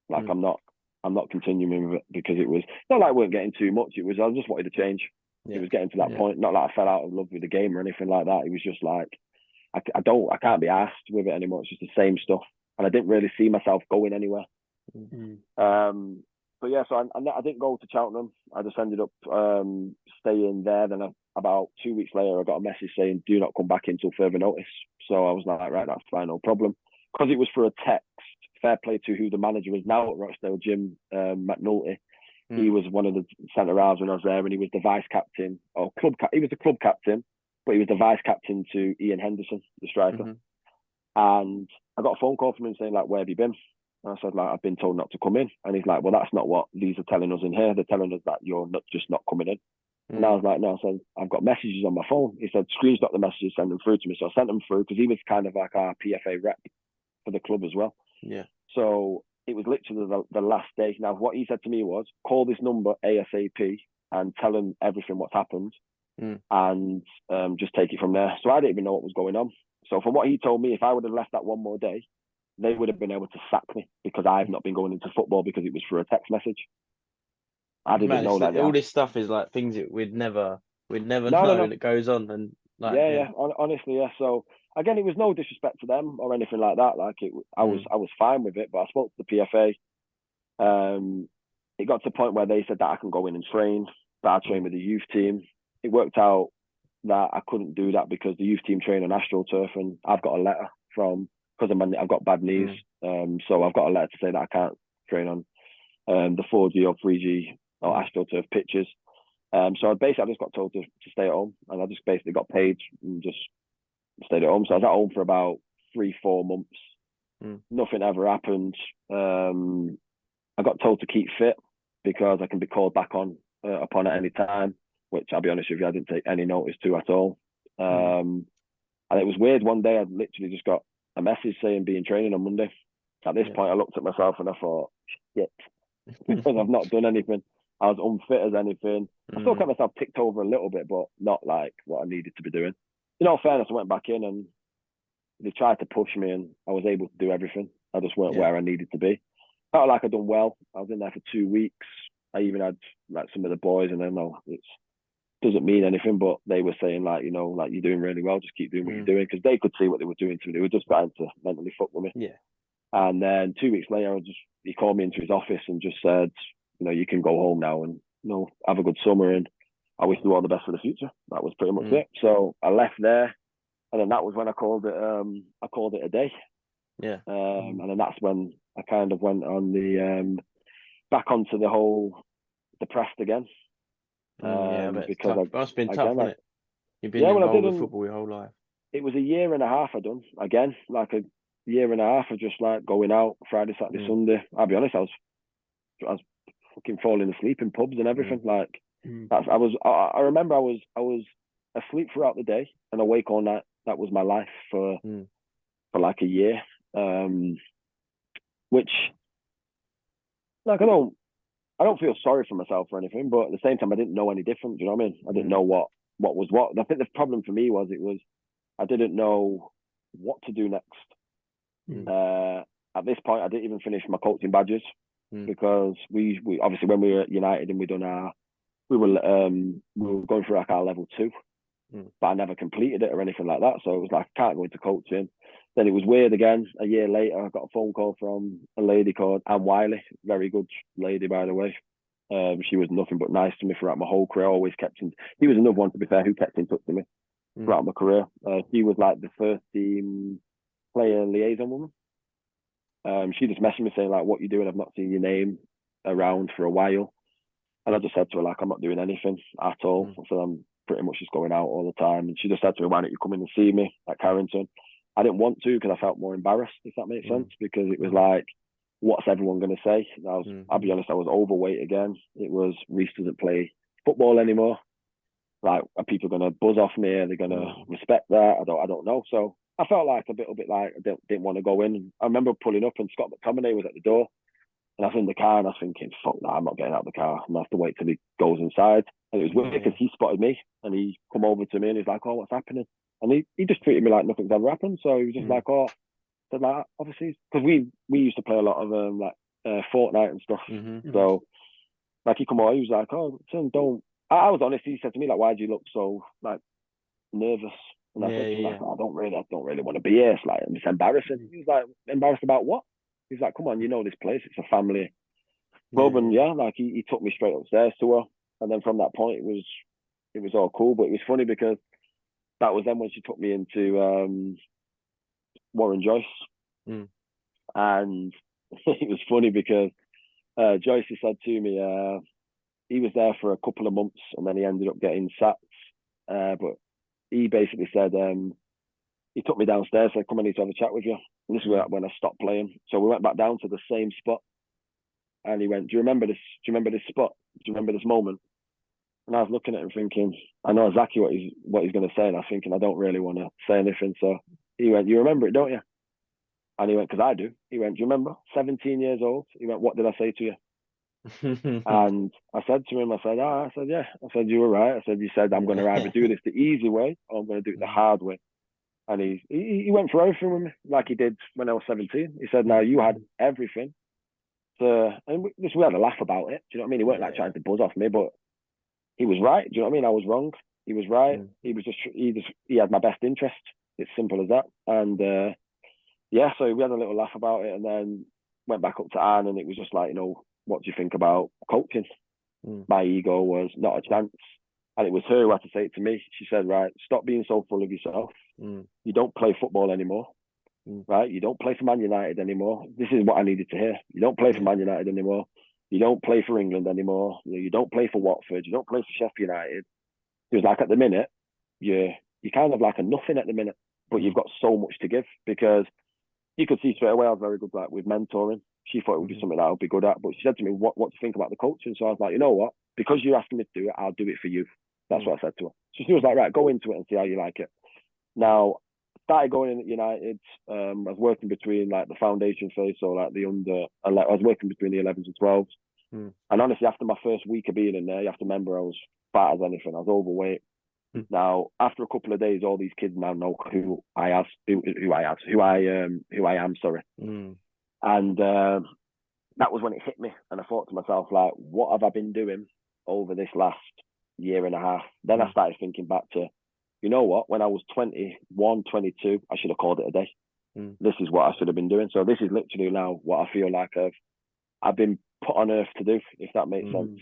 Like I'm not continuing with it because it was not like we weren't getting too much. It was I just wanted to change. It was getting to that point. Not like I fell out of love with the game or anything like that. It was just like I can't be asked with it anymore. It's just the same stuff, and I didn't really see myself going anywhere. But yeah, so I didn't go to Cheltenham. I just ended up staying there. Then about 2 weeks later, I got a message saying, "Do not come back until further notice." So I was like, right, that's fine, no problem. Because it was for a text. Fair play to who the manager is now at Rochdale, Jim McNulty. He was one of the centre halves when I was there, and he was the vice captain or he was the club captain, but he was the vice captain to Ian Henderson, the striker. And I got a phone call from him saying, like, "Where have you been?" And I said, like, "I've been told not to come in." And he's like, "Well, that's not what these are telling us in here. They're telling us that you're just not coming in." And I was like, "No," I said, "I've got messages on my phone." He said, "Screenshot the messages, send them through to me." So I sent them through because he was kind of like our PFA rep for the club as well. So it was literally the last day. Now, what he said to me was, call this number ASAP and tell him everything what's happened and just take it from there. So I didn't even know what was going on. So from what he told me, if I would have left that one more day, they would have been able to sack me because I've not been going into football because it was for a text message. I didn't know that. All this stuff is like things that we'd never know that goes on. And like, honestly, yeah. So again, it was no disrespect to them or anything like that. Like I was fine with it, but I spoke to the PFA. It got to the point where they said that I can go in and train, that I train with the youth team. It worked out that I couldn't do that because the youth team train on AstroTurf, and I've got a letter from because I've got bad knees. So I've got a letter to say that I can't train on the 4G or 3G or AstroTurf pitches. So I just got told to stay at home, and I just basically got paid and just stayed at home. So I was at home for about 3-4 months. Nothing ever happened. I got told to keep fit because I can be called back upon at any time, which I'll be honest with you, I didn't take any notice to at all. And it was weird. One day I literally just got a message saying be in training on Monday. At this point, I looked at myself and I thought, shit, because I've not done anything. I was unfit as anything. I still kept myself ticked over a little bit, but not like what I needed to be doing. In all fairness, I went back in and they tried to push me, and I was able to do everything. I just weren't where I needed to be. Felt like I'd done well. I was in there for 2 weeks. I even had like some of the boys, and then it doesn't mean anything, but they were saying like, you know, like, you're doing really well. Just keep doing what you're doing, because they could see what they were doing to me. They were just trying to mentally fuck with me. Yeah. And then 2 weeks later, he called me into his office and just said, you know, you can go home now and, you know, have a good summer, and I wish you all the best for the future. That was pretty much it. So I left there, and then that was when I called it a day. Yeah. And then that's when I kind of went on back onto the whole depressed again. But because it's been tough, hasn't it? You've been involved with football your whole life. It was a year and a half I done again, like a year and a half of just like going out Friday, Saturday, Sunday. I'll be honest, I was fucking falling asleep in pubs and everything. Like I remember I was asleep throughout the day and awake all night. That was my life for like a year. Which, like, I don't feel sorry for myself or anything, but at the same time I didn't know any different. Do you know what I mean? I didn't know what was what. I think the problem for me was I didn't know what to do next. At this point, I didn't even finish my coaching badges because we obviously, when we were at United and we were going through like our level 2, but I never completed it or anything like that. So it was like, I can't go into coaching. Then it was weird again. A year later, I got a phone call from a lady called Anne Wiley, very good lady, by the way. She was nothing but nice to me throughout my whole career. Always he was another one, to be fair, who kept in touch with me throughout my career. She was like the first team player liaison woman. She just messaged me saying like, what you doing? I've not seen your name around for a while. And I just said to her, like, I'm not doing anything at all. So I'm pretty much just going out all the time. And she just said to me, why don't you come in and see me at Carrington? I didn't want to because I felt more embarrassed, if that makes sense, because it was like, what's everyone going to say? I'll be honest, I was overweight again. It was, Reece doesn't play football anymore. Like, are people going to buzz off me? Are they going to respect that? I don't know. So I felt like a bit like I didn't want to go in. I remember pulling up and Scott McTominay was at the door. And I was in the car and I was thinking, fuck no, I'm not getting out of the car. I'm going to have to wait till he goes inside. And it was weird because he spotted me and he come over to me and he's like, oh, what's happening? And he just treated me like nothing's ever happened. So he was just like, oh, said like, obviously, because we used to play a lot of Fortnite and stuff. So like he come over, he was like, oh, son, don't. I was honest. He said to me like, why do you look so like nervous? And I said to him, like, I don't really want to be here. It's like, it's embarrassing. He was like, embarrassed about what? He's like, come on, you know this place. It's a family club, and like he took me straight upstairs to her, and then from that point it was all cool. But it was funny because that was then when she took me into Warren Joyce, and it was funny because Joyce said to me, he was there for a couple of months and then he ended up getting sacked. But he basically said, he took me downstairs, said, come, I need to have a chat with you. And this is when I stopped playing. So we went back down to the same spot. And he went, do you remember this? Do you remember this spot? Do you remember this moment? And I was looking at him thinking, I know exactly what he's going to say. And I'm thinking, I don't really want to say anything. So he went, you remember it, don't you? And he went, because I do. He went, do you remember? 17 years old. He went, what did I say to you? And I said to him, I said, yeah. I said, you were right. I said, you said, I'm going to either do this the easy way or I'm going to do it the hard way. And he went for everything with me, like he did when I was 17. He said, now you had everything. And we had a laugh about it. Do you know what I mean? He weren't like trying to buzz off me, but he was right. Do you know what I mean? I was wrong. He was right. He had my best interest. It's simple as that. And so we had a little laugh about it and then went back up to Anne and it was just like, you know, what do you think about coaching? My ego was not a chance. And it was her who had to say it to me. She said, right, stop being so full of yourself. You don't play football anymore. right? You don't play for Man United anymore. This is what I needed to hear. You don't play for Man United anymore. You don't play for England anymore. You don't play for Watford. You don't play for Sheffield United. It was like, at the minute, you're kind of like a nothing at the minute, but you've got so much to give, because you could see straight away I was very good with mentoring. She thought it would be something that I would be good at, but she said to me, what do you think about the coaching? So I was like, you know what? Because you're asking me to do it, I'll do it for you. That's what I said to her. So she was like, right, go into it and see how you like it. Now, started going in at United. I was working between like the foundation phase, so like I was working between the 11s and 12s. And honestly, after my first week of being in there, you have to remember I was fat as anything. I was overweight. Now, after a couple of days, all these kids now know who I am. Sorry. And that was when it hit me, and I thought to myself, like, what have I been doing over this last year and a half? Then I started thinking back to, you know what? When I was 21, 22, I should have called it a day. This is what I should have been doing. So this is literally now what I feel like I've been put on earth to do, if that makes sense.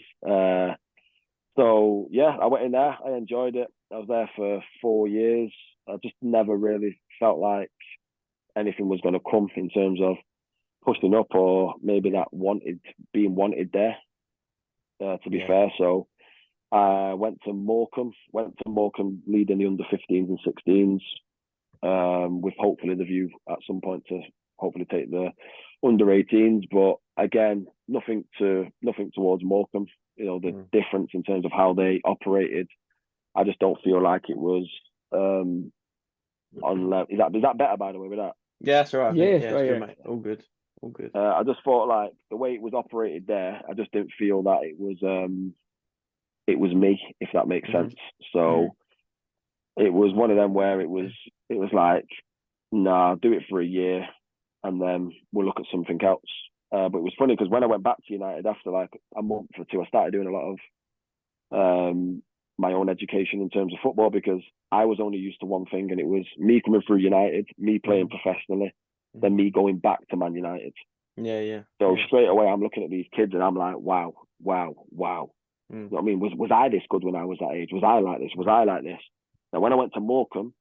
So yeah, I went in there. I enjoyed it. I was there for 4 years. I just never really felt like anything was going to come in terms of pushing up, or maybe that being wanted there, to be fair. So I went to Morecambe leading the under 15s and 16s, with hopefully the view at some point to hopefully take the under 18s. But again, nothing towards Morecambe. You know, the difference in terms of how they operated, I just don't feel like it was on level. Is that better, by the way, with that? Yeah, that's all right. Yeah, it's good, mate. All good. I just thought, like, the way it was operated there, I just didn't feel that it was me, if that makes sense. So it was one of them where it was like, nah, do it for a year and then we'll look at something else. But it was funny because when I went back to United after like a month or two, I started doing a lot of my own education in terms of football, because I was only used to one thing, and it was me coming through United, me playing professionally, then me going back to Man United. So straight away, I'm looking at these kids and I'm like, wow. You know what I mean? Was I this good when I was that age? Was I like this? Now, when I went to Morecambe,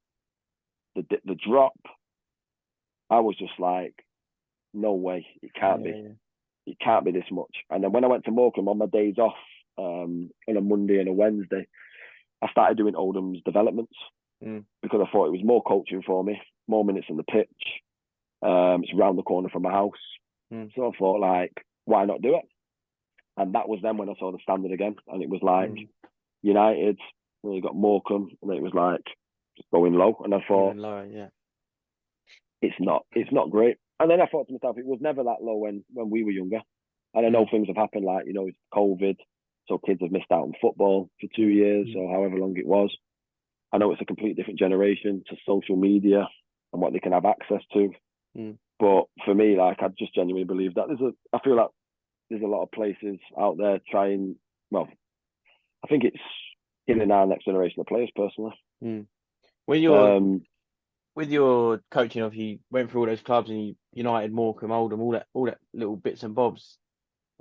the drop, I was just like, no way, it can't be. It can't be this much. And then when I went to Morecambe on my days off, on a Monday and a Wednesday, I started doing Oldham's developments, because I thought it was more coaching for me, more minutes on the pitch. It's around the corner from my house. So I thought, like, why not do it? And that was then when I saw the standard again. And it was like United, you got Morecambe, and it was like just going low. And I thought, it's not great. And then I thought to myself, it was never that low when we were younger. And I know things have happened, like, you know, it's COVID, so kids have missed out on football for 2 years or however long it was. I know it's a complete different generation to social media and what they can have access to. But for me, like, I just genuinely believe that I feel like there's a lot of places out there trying, well, I think it's killing our next generation of players, personally. With your coaching, of you went through all those clubs and United, Morecambe, Oldham, all that little bits and bobs.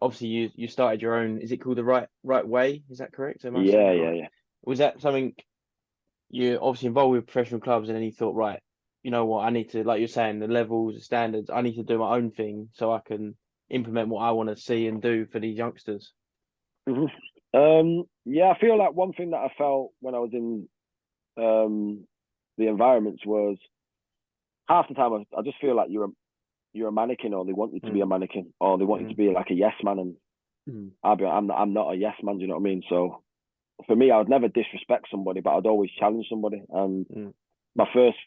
Obviously, you started your own. Is it called the Right Way? Is that correct? Yeah. Was that something you're obviously involved with professional clubs, and then you thought, right, you know what, I need to, like you're saying, the levels, the standards, I need to do my own thing so I can implement what I want to see and do for these youngsters? Yeah, I feel like one thing that I felt when I was in the environments was half the time I just feel like you're a mannequin, or they want you to be a mannequin, or they want you to be like a yes man, and I'm not a yes man. Do you know what I mean? So for me, I would never disrespect somebody, but I'd always challenge somebody. And my first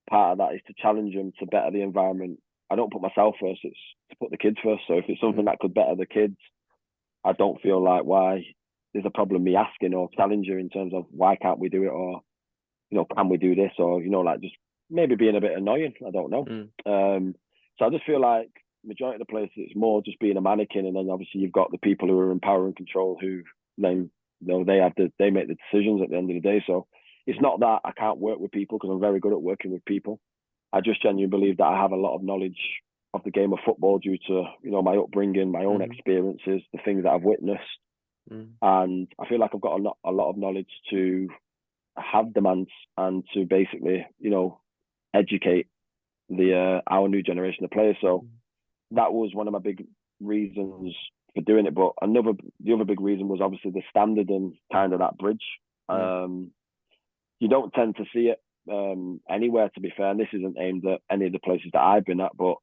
part of that is to challenge them to better the environment. I don't put myself first; it's to put the kids first. So if it's something that could better the kids, I don't feel like why there's a problem me asking or challenging in terms of why can't we do it, or, you know, can we do this, or, you know, like just maybe being a bit annoying. I don't know. So I just feel like majority of the places it's more just being a mannequin, and then obviously you've got the people who are in power and control who then, you know, they make the decisions at the end of the day. So it's not that I can't work with people, because I'm very good at working with people. I just genuinely believe that I have a lot of knowledge of the game of football due to, you know, my upbringing, my own experiences, the things that I've witnessed. And I feel like I've got a lot of knowledge to have demands and to basically, you know, educate the our new generation of players. So that was one of my big reasons for doing it. But the other big reason was obviously the standard and kind of that bridge. You don't tend to see it anywhere, to be fair. And this isn't aimed at any of the places that I've been at, but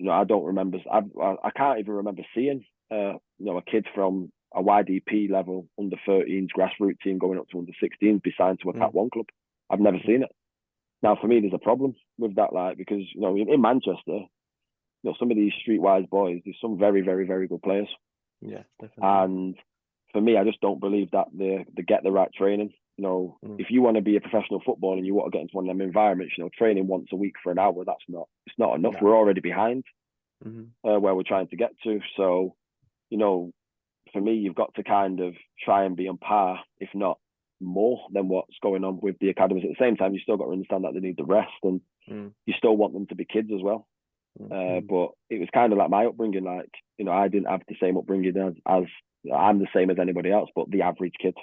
I don't remember. I can't even remember seeing a kid from a YDP level under 13s grassroots team going up to under 16s be signed to a Cat 1 club. I've never seen it. Now, for me, there's a problem with that, because in Manchester, some of these streetwise boys, there's some very, very, very good players. Yeah, definitely. And for me, I just don't believe that they get the right training. If you want to be a professional footballer and you want to get into one of them environments, training once a week for an hour, it's not enough. No. We're already behind where we're trying to get to. So, for me, you've got to kind of try and be on par, if not more than what's going on with the academies. At the same time, you still got to understand that they need the rest, and you still want them to be kids as well. But it was kind of like my upbringing. I didn't have the same upbringing as I'm the same as anybody else, but the average kid.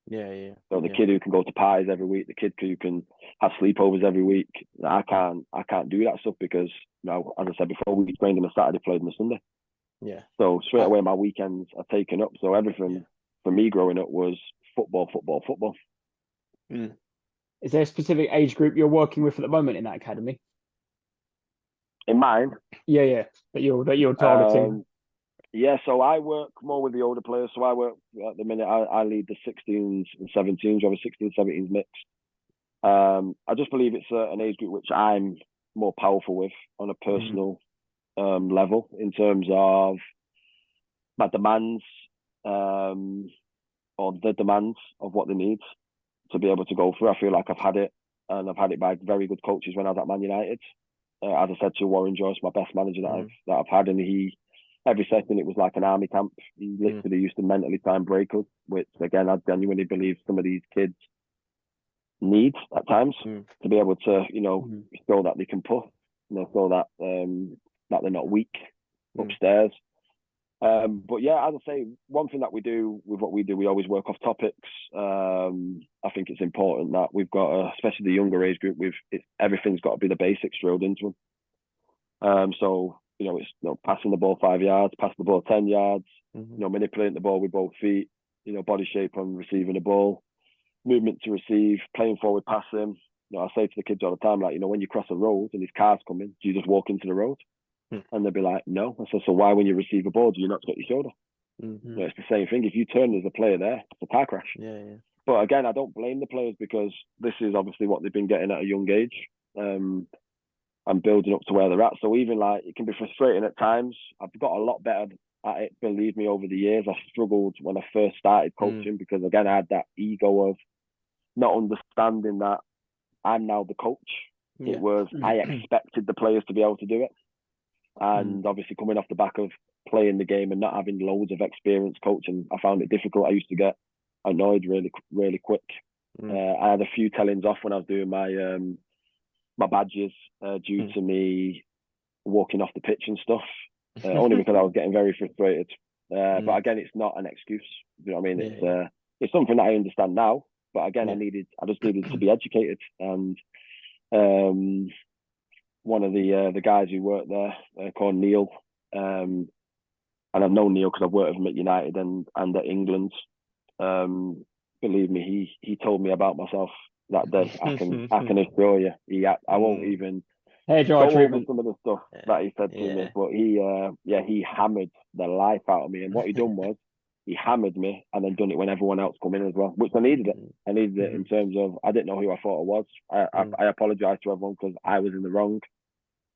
Yeah. So the kid who can go to parties every week, the kid who can have sleepovers every week. I can't do that stuff because, as I said before, we trained on a Saturday, played on a Sunday. Yeah. So straight away, my weekends are taken up. So everything for me growing up was football. Is there a specific age group you're working with at the moment in that academy? In mine? Yeah. That you're targeting. So I work more with the older players. So I work at the minute. I lead the 16s and 17s. We have a 16, 17s mix. I just believe it's an age group which I'm more powerful with on a personal level in terms of my demands or the demands of what they need to be able to go through. I feel like I've had it, and I've had it by very good coaches when I was at Man United. As I said to Warren Joyce, my best manager that I've had, and every session it was like an army camp. He literally used to mentally try and break us, which again I genuinely believe some of these kids need at times to be able to, show that they can push, so that that they're not weak upstairs. But yeah, as I say, one thing that we do with what we do, we always work off topics. I think it's important that we've got, especially the younger age group, everything's got to be the basics drilled into them. So it's passing the ball 5 yards, passing the ball 10 yards, manipulating the ball with both feet, body shape on receiving the ball, movement to receive, playing forward, passing. I say to the kids all the time, when you cross a road and these cars come in, do you just walk into the road? And they'll be like, no. I said, so why, when you receive a ball, do you not get your shoulder? It's the same thing. If you turn, there's a player there, it's a car crash. Yeah. But again, I don't blame the players because this is obviously what they've been getting at a young age. And building up to where they're at. So even it can be frustrating at times. I've got a lot better at it, believe me, over the years. I struggled when I first started coaching because, again, I had that ego of not understanding that I'm now the coach. It was, I expected the players to be able to do it. And obviously coming off the back of playing the game and not having loads of experience coaching, I found it difficult. I used to get annoyed really, really quick. I had a few tellings off when I was doing my badges due to me walking off the pitch and stuff, only because I was getting very frustrated. But again, it's not an excuse. You know what I mean? It's something that I understand now. But again, I just needed to be educated. And one of the guys who worked there called Neil, and I've known Neil because I've worked with him at United and at England. Believe me, he told me about myself that day. I can assure you, I won't even hair dry treatment. Some of the stuff that he said to me, but he hammered the life out of me. And what he done was he hammered me and then done it when everyone else come in as well, which I needed it. I needed it in terms of I didn't know who I thought I was. I apologise to everyone because I was in the wrong.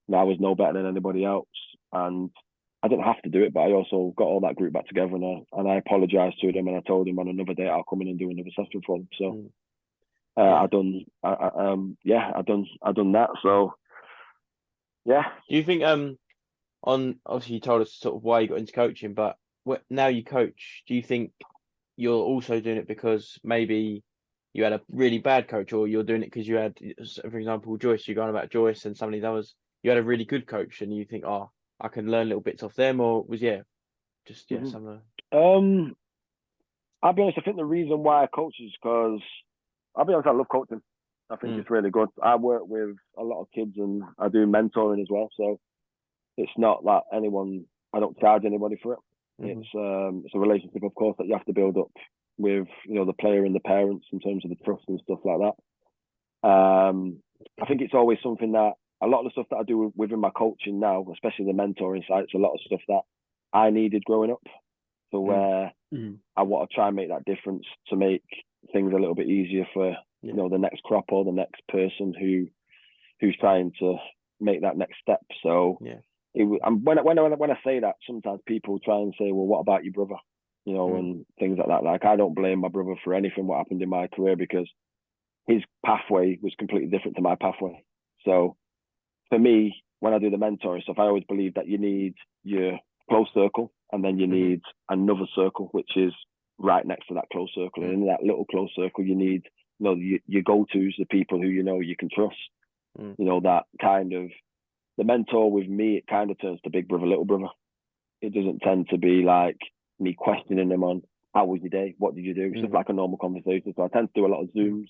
And I was no better than anybody else, and I didn't have to do it, but I also got all that group back together and I apologised to them and I told them on another day I'll come in and do another session for them. So. I done that. So, yeah. Do you think on obviously you told us sort of why you got into coaching, but now you coach, do you think you're also doing it because maybe you had a really bad coach, or you're doing it because you had, for example, Joyce? You're going about Joyce and some of these others. You had a really good coach, and you think, oh, I can learn little bits off them, or was some of. I'll be honest. I think the reason why I coach is because I'll be honest, I love coaching. I think it's really good. I work with a lot of kids and I do mentoring as well. So it's not like I don't charge anybody for it. It's a relationship, of course, that you have to build up with, the player and the parents in terms of the trust and stuff like that. I think it's always something that a lot of the stuff that I do within my coaching now, especially the mentoring side, it's a lot of stuff that I needed growing up. So where I want to try and make that difference to make things a little bit easier for the next crop or the next person who's trying to make that next step. So when I say that, sometimes people try and say, well, what about your brother? And things like that. Like, I don't blame my brother for anything what happened in my career, because his pathway was completely different to my pathway. So for me, when I do the mentoring stuff, I always believe that you need your close circle, and then you need another circle, which is right next to that close circle. And in that little close circle, you need, your go-tos, the people who you can trust. That kind of, the mentor with me, it kind of turns to big brother, little brother. It doesn't tend to be like me questioning them on, how was your day? What did you do? It's just like a normal conversation. So I tend to do a lot of Zooms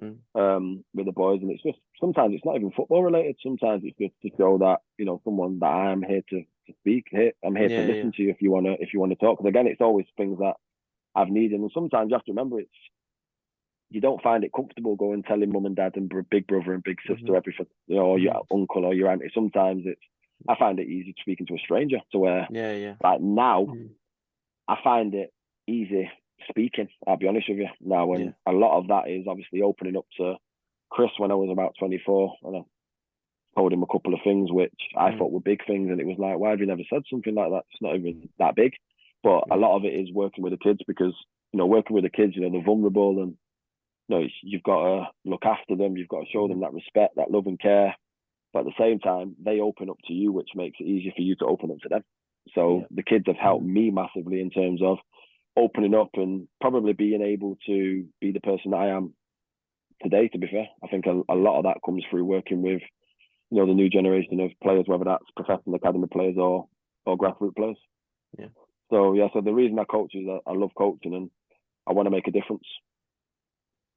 with the boys, and it's just, sometimes it's not even football related. Sometimes it's just to show that, someone that I'm here to speak. I'm here to listen to you if you want to talk. Because again, it's always things that I've needed. And sometimes you have to remember, you don't find it comfortable going telling mum and dad and big brother and big sister everything, or your uncle or your auntie. Sometimes I find it easy speaking to a stranger, to where like now I find it easy speaking, I'll be honest with you now. And a lot of that is obviously opening up to Chris when I was about 24, and I told him a couple of things which I thought were big things, and it was like, why have you never said something like that? It's not even that big. But a lot of it is working with the kids, because working with the kids, they're vulnerable, and you've got to look after them, you've got to show them that respect, that love and care, but at the same time they open up to you, which makes it easier for you to open up to them. So the kids have helped me massively in terms of opening up and probably being able to be the person that I am today, to be fair. I think a lot of that comes through working with the new generation of players, whether that's professional academy players or grassroots players. So the reason I coach is I love coaching and I want to make a difference.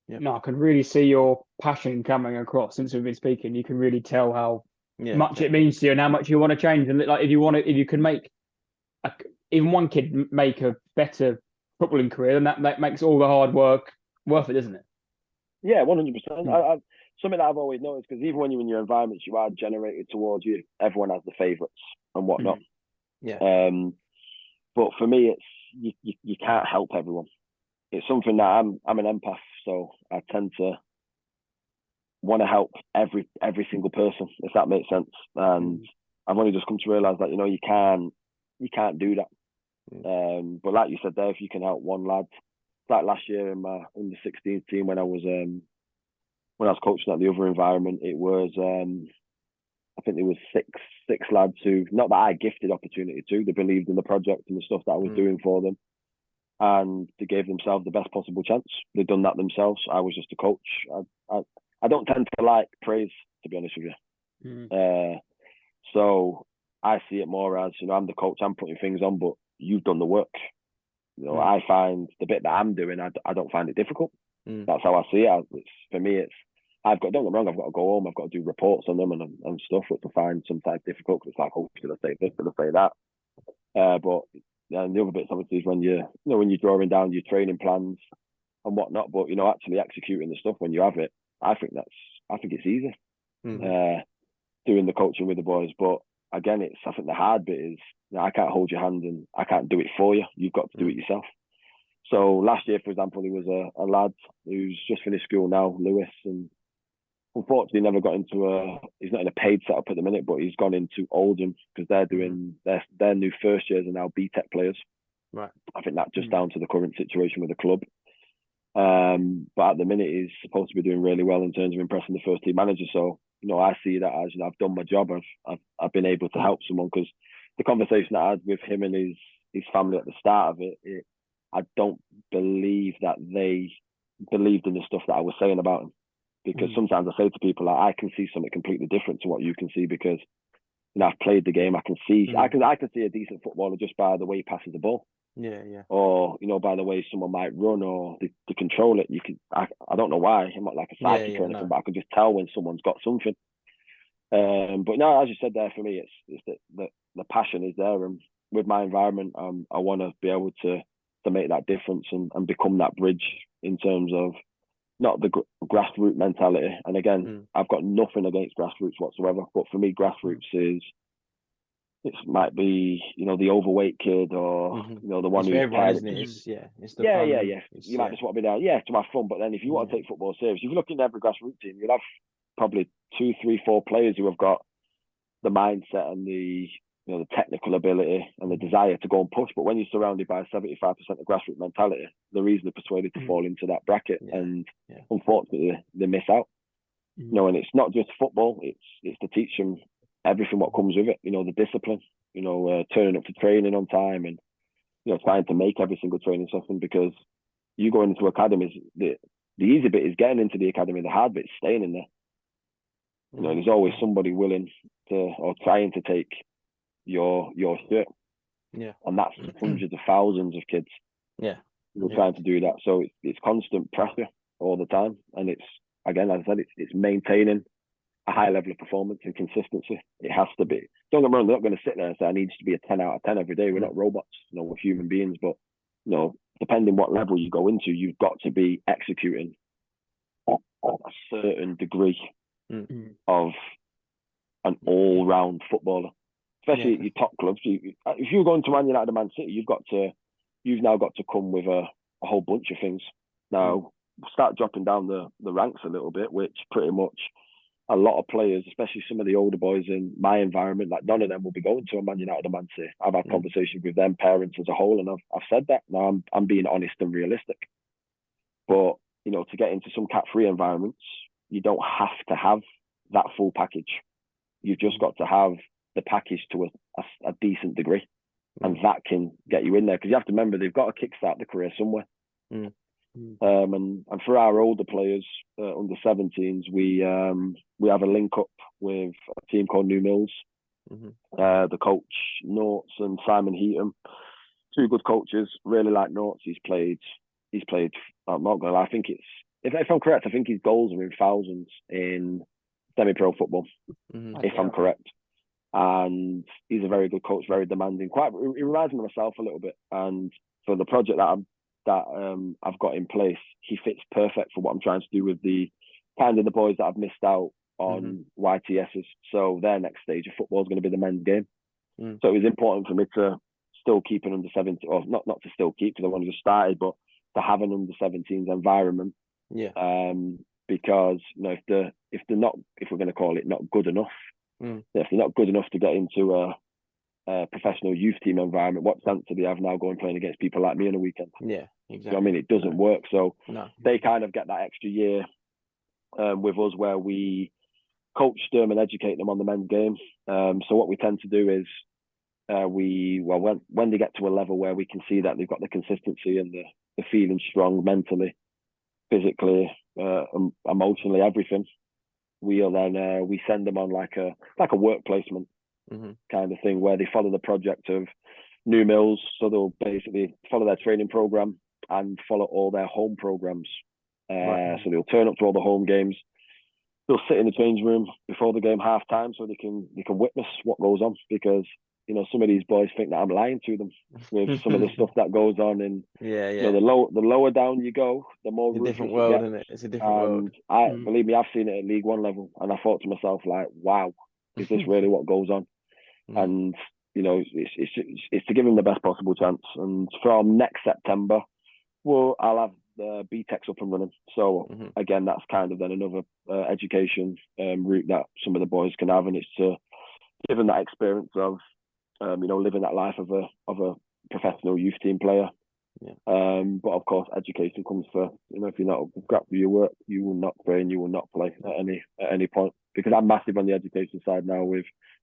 No, I can really see your passion coming across since we've been speaking. You can really tell how much it means to you and how much you want to change. And like, if you can make even one kid make a better footballing career, then that makes all the hard work worth it, isn't it? Yeah, 100%. Something that I've always noticed, because even when you're in your environments, you are generated towards you. Everyone has the favourites and whatnot. But for me, it's you can't help everyone. It's something that I'm an empath, so I tend to want to help every single person, if that makes sense. And I've only just come to realise that you can't do that. But like you said there, if you can help one lad, like last year in my under 16 team when I was coaching at the other environment, it was I think there was six lads who, not that I gifted opportunity to, they believed in the project and the stuff that I was doing for them, and they gave themselves the best possible chance. They'd done that themselves. I was just a coach. I don't tend to like praise, to be honest with you. So I see it more as, I'm the coach, I'm putting things on, but you've done the work. I find the bit that I'm doing, I don't find it difficult. That's how I see it. For me, don't get me wrong, I've got to go home, I've got to do reports on them and stuff, which I find sometimes difficult, because it's like, oh, should I say this, should I say that? But the other bits obviously is when you're drawing down your training plans and whatnot, but actually executing the stuff when you have it, I think it's easy. Doing the coaching with the boys. But again, I think the hard bit is, I can't hold your hand and I can't do it for you. You've got to do it yourself. So last year, for example, there was a lad who's just finished school now, Lewis, and unfortunately never got into he's not in a paid setup at the minute, but he's gone into Oldham, because they're doing their new first years are now BTEC players. Right. I think that's just down to the current situation with the club. But at the minute he's supposed to be doing really well in terms of impressing the first team manager. So, I see that as, I've done my job. I've been able to help someone, because the conversation I had with him and his family at the start of it, I don't believe that they believed in the stuff that I was saying about him. Because sometimes I say to people, like, I can see something completely different to what you can see, because I've played the game. I can see I can see a decent footballer just by the way he passes the ball. Yeah. Or, by the way someone might run, or they control it. I don't know why. I'm not like a psychic or anything, no. but I can just tell when someone's got something. But no, as you said there, for me, it's the passion is there, and with my environment, I want to be able to make that difference and become that bridge in terms of not the grassroots mentality. And again, I've got nothing against grassroots whatsoever, but for me, grassroots it might be the overweight kid, or the one who's everyone, isn't it? It's the fun. You might just want to be there, to have fun. But then if you want to take football serious, if you look in every grassroots team, you'll have probably 2, 3, 4 players who have got the mindset and the technical ability and the desire to go and push. But when you're surrounded by 75% of grassroots mentality, they're easily persuaded to fall into that bracket, and unfortunately they miss out. And it's not just football; it's to teach them everything what comes with it. The discipline. Turning up to training on time, and trying to make every single training session, because you go into academies, the easy bit is getting into the academy. The hard bit is staying in there. There's always somebody willing to, or trying to take your shirt. And that's hundreds of thousands of kids. Who are trying to do that. So it's constant pressure all the time. And it's, again, as I said, it's maintaining a high level of performance and consistency. It has to be. Don't get me wrong, they're not going to sit there and say, I need to be a 10 out of 10 every day. We're not robots, we're human beings. But, depending what level you go into, you've got to be executing at a certain degree of an all-round footballer, especially at your top clubs. If you're going to Man United or Man City, you've now got to come with a whole bunch of things. Now, start dropping down the ranks a little bit, which pretty much a lot of players, especially some of the older boys in my environment, like none of them will be going to a Man United or Man City. I've had conversations with them, parents as a whole, and I've said that. Now I'm being honest and realistic. But, to get into some cat-free environments, you don't have to have that full package. You've just got to have the package to a decent degree. And that can get you in there, because you have to remember they've got to kickstart the career somewhere. And for our older players, under 17s, we have a link up with a team called New Mills. The coach Norts and Simon Heaton, 2 good coaches. Really like Norts. He's played. I'm not gonna lie. I think if I'm correct, I think his goals are in thousands in semi-pro football. If I'm correct. And he's a very good coach, very demanding. He reminds me of myself a little bit. And for the project that I've got in place, he fits perfect for what I'm trying to do with the boys that I've missed out on YTSs. So their next stage of football is going to be the men's game. So it was important for me to still keep an under 17, or not to still keep, because I only just started, but to have an under 17s environment. Because if we're going to call it not good enough, if they're not good enough to get into a professional youth team environment, what chance do they have now going playing against people like me on a weekend? Yeah, exactly. So, I mean, it doesn't work. So they kind of get that extra year with us, where we coach them and educate them on the men's game. So what we tend to do is when they get to a level where we can see that they've got the consistency and the feeling strong mentally, physically, emotionally, everything, we send them on like a work placement kind of thing, where they follow the project of New Mills. So they'll basically follow their training program and follow all their home programs. So they'll turn up to all the home games. They'll sit in the change room before the game half time, so they can witness what goes on, because some of these boys think that I'm lying to them with some of the stuff that goes on. And the lower down you go, the more it's a different world, isn't it? It's a different world. Believe me, I've seen it at League One level, and I thought to myself, like, wow, is this really what goes on? And it's to give them the best possible chance. And from next September, I'll have the BTECs up and running. So again, that's kind of then another education route that some of the boys can have, and it's to give them that experience of living that life of a professional youth team player. But of course, education comes first. If you're not scrapped for your work, you will not train, you will not play at any point. Because I'm massive on the education side now.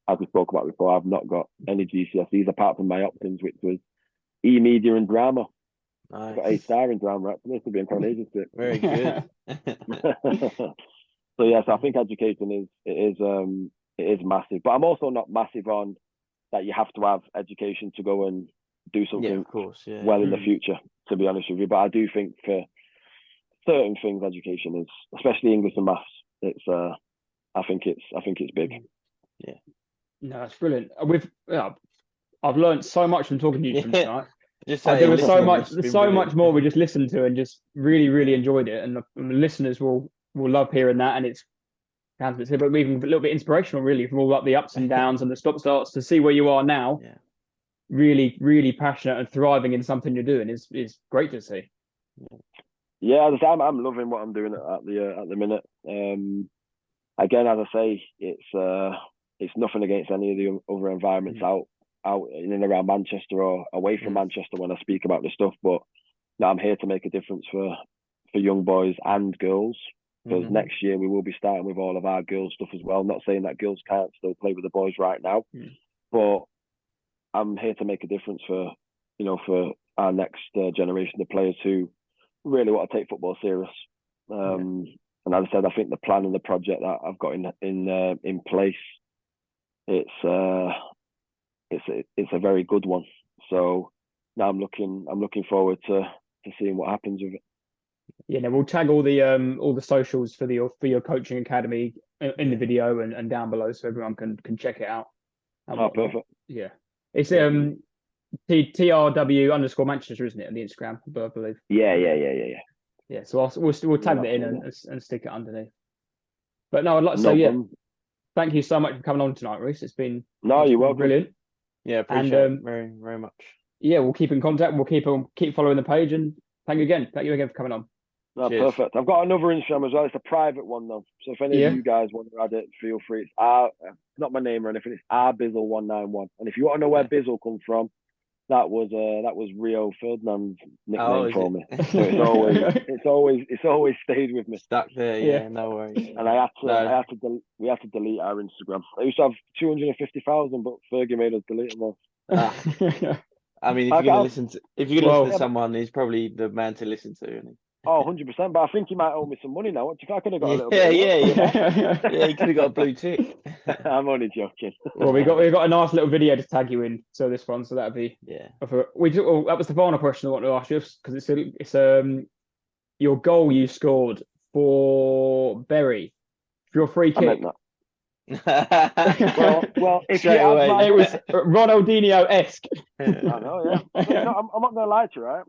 As we spoke about before, I've not got any GCSEs apart from my options, which was e-media and drama. Nice. I've got A-star in drama. This will be in Coronation Street. Very good. So yes, I think education is massive. But I'm also not massive on that you have to have education to go and do Yeah, something of course. Yeah. well in the future. To be honest with you, but I do think for certain things, education is, especially English and maths. It's I think it's big. Yeah. No, that's brilliant. I've learned so much from talking to you from Yeah. tonight. Just There saying, was so listening, much, it's there's been so brilliant. much more we just listened to and just really enjoyed it. And the listeners will love hearing that. And it's but even a little bit inspirational, really, from all like the ups and downs and the stop starts to see where you are now. Yeah. Really passionate and thriving in something you're doing is great to see. Yeah, I'm loving what I'm doing at the minute. Again, as I say, it's nothing against any of the other environments out in and around Manchester or away from Manchester when I speak about this stuff. But no, I'm here to make a difference for young boys and girls. Because next year we will be starting with all of our girls stuff as well. I'm not saying that girls can't still play with the boys right now, but I'm here to make a difference for our next generation of players who really want to take football serious. And as I said, I think the plan and the project that I've got in place, it's a very good one. So now I'm looking forward to seeing what happens with it. Yeah, no, we'll tag all the socials for your coaching academy in the video and down below, so everyone can check it out. Perfect. Yeah, it's TRW _Manchester, isn't it, on the Instagram, I believe. Yeah. Yeah, so we'll tag that in and stick it underneath. But no, I'd like to say thank you so much for coming on tonight, Reece. It's been you're welcome. Brilliant. Yeah, appreciate it very much. Yeah, we'll keep in contact. We'll keep following the page, and thank you again for coming on. No, perfect. I've got another Instagram as well. It's a private one though. So if any of you guys want to add it, feel free. It's not my name or anything. It's rbizzle191. And if you want to know where Bizzle comes from, that was Rio Ferdinand's nickname for me. So it's always stayed with me. Stuck there, yeah. No worries. And we had to delete our Instagram. I used to have 250,000, but Fergie made us delete them all. I mean, if you're gonna listen to someone, he's probably the man to listen to, isn't he? Oh, 100%. But I think he might owe me some money now. What do you think? I could have got a little bit. Yeah, he could have got a blue tick. I'm only joking. Well, we got a nice little video to tag you in. So this one, so that'd be that was the final question I wanted to ask you, because it's your goal you scored for Bury for your free kick. well, if you it was Ronaldinho-esque. I know, yeah. I'm not gonna lie to you, right?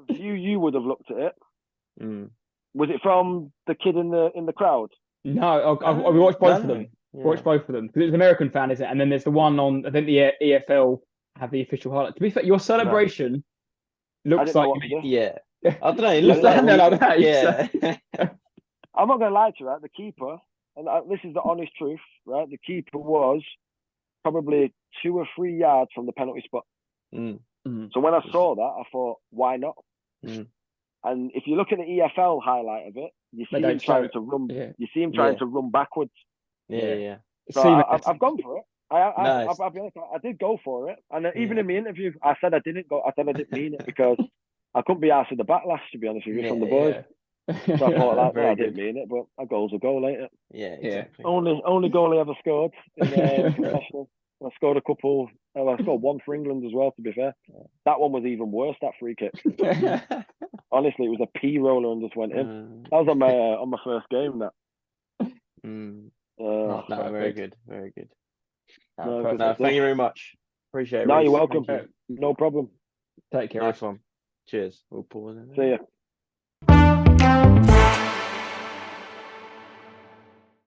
The view you would have looked at it. Was it from the kid in the crowd? No, we watched both of them. Yeah. Watched both of them because it was an American fan, isn't it? And then there's the one on. I think the EFL have the official highlight. To be fair, your celebration looks like I don't know. It looks like that. Yeah. I'm not gonna lie to you, right? The keeper, and this is the honest truth, right? The keeper was probably 2 or 3 yards from the penalty spot. So when I saw that, I thought, why not? And if you look at the EFL highlight of it, you see him trying to run. Yeah. You see him trying to run backwards. Yeah. So I've gone for it. I'll be honest, I did go for it, and even in my interview, I said I didn't go. I said I didn't mean it because I couldn't be asked with the backlash, to be honest with you, from the boys. So I thought I didn't mean it, but a goal's a goal, ain't it? Yeah, exactly. Only goal I ever scored in professional. I scored a couple. I scored one for England as well, to be fair. That one was even worse, that free kick. Honestly, it was a pea roller and just went in. That was on my first game, that. Very good. No, thank you very much. Appreciate it. No, you're welcome. No problem. Take care. Nice one. Cheers. We'll pause. See ya.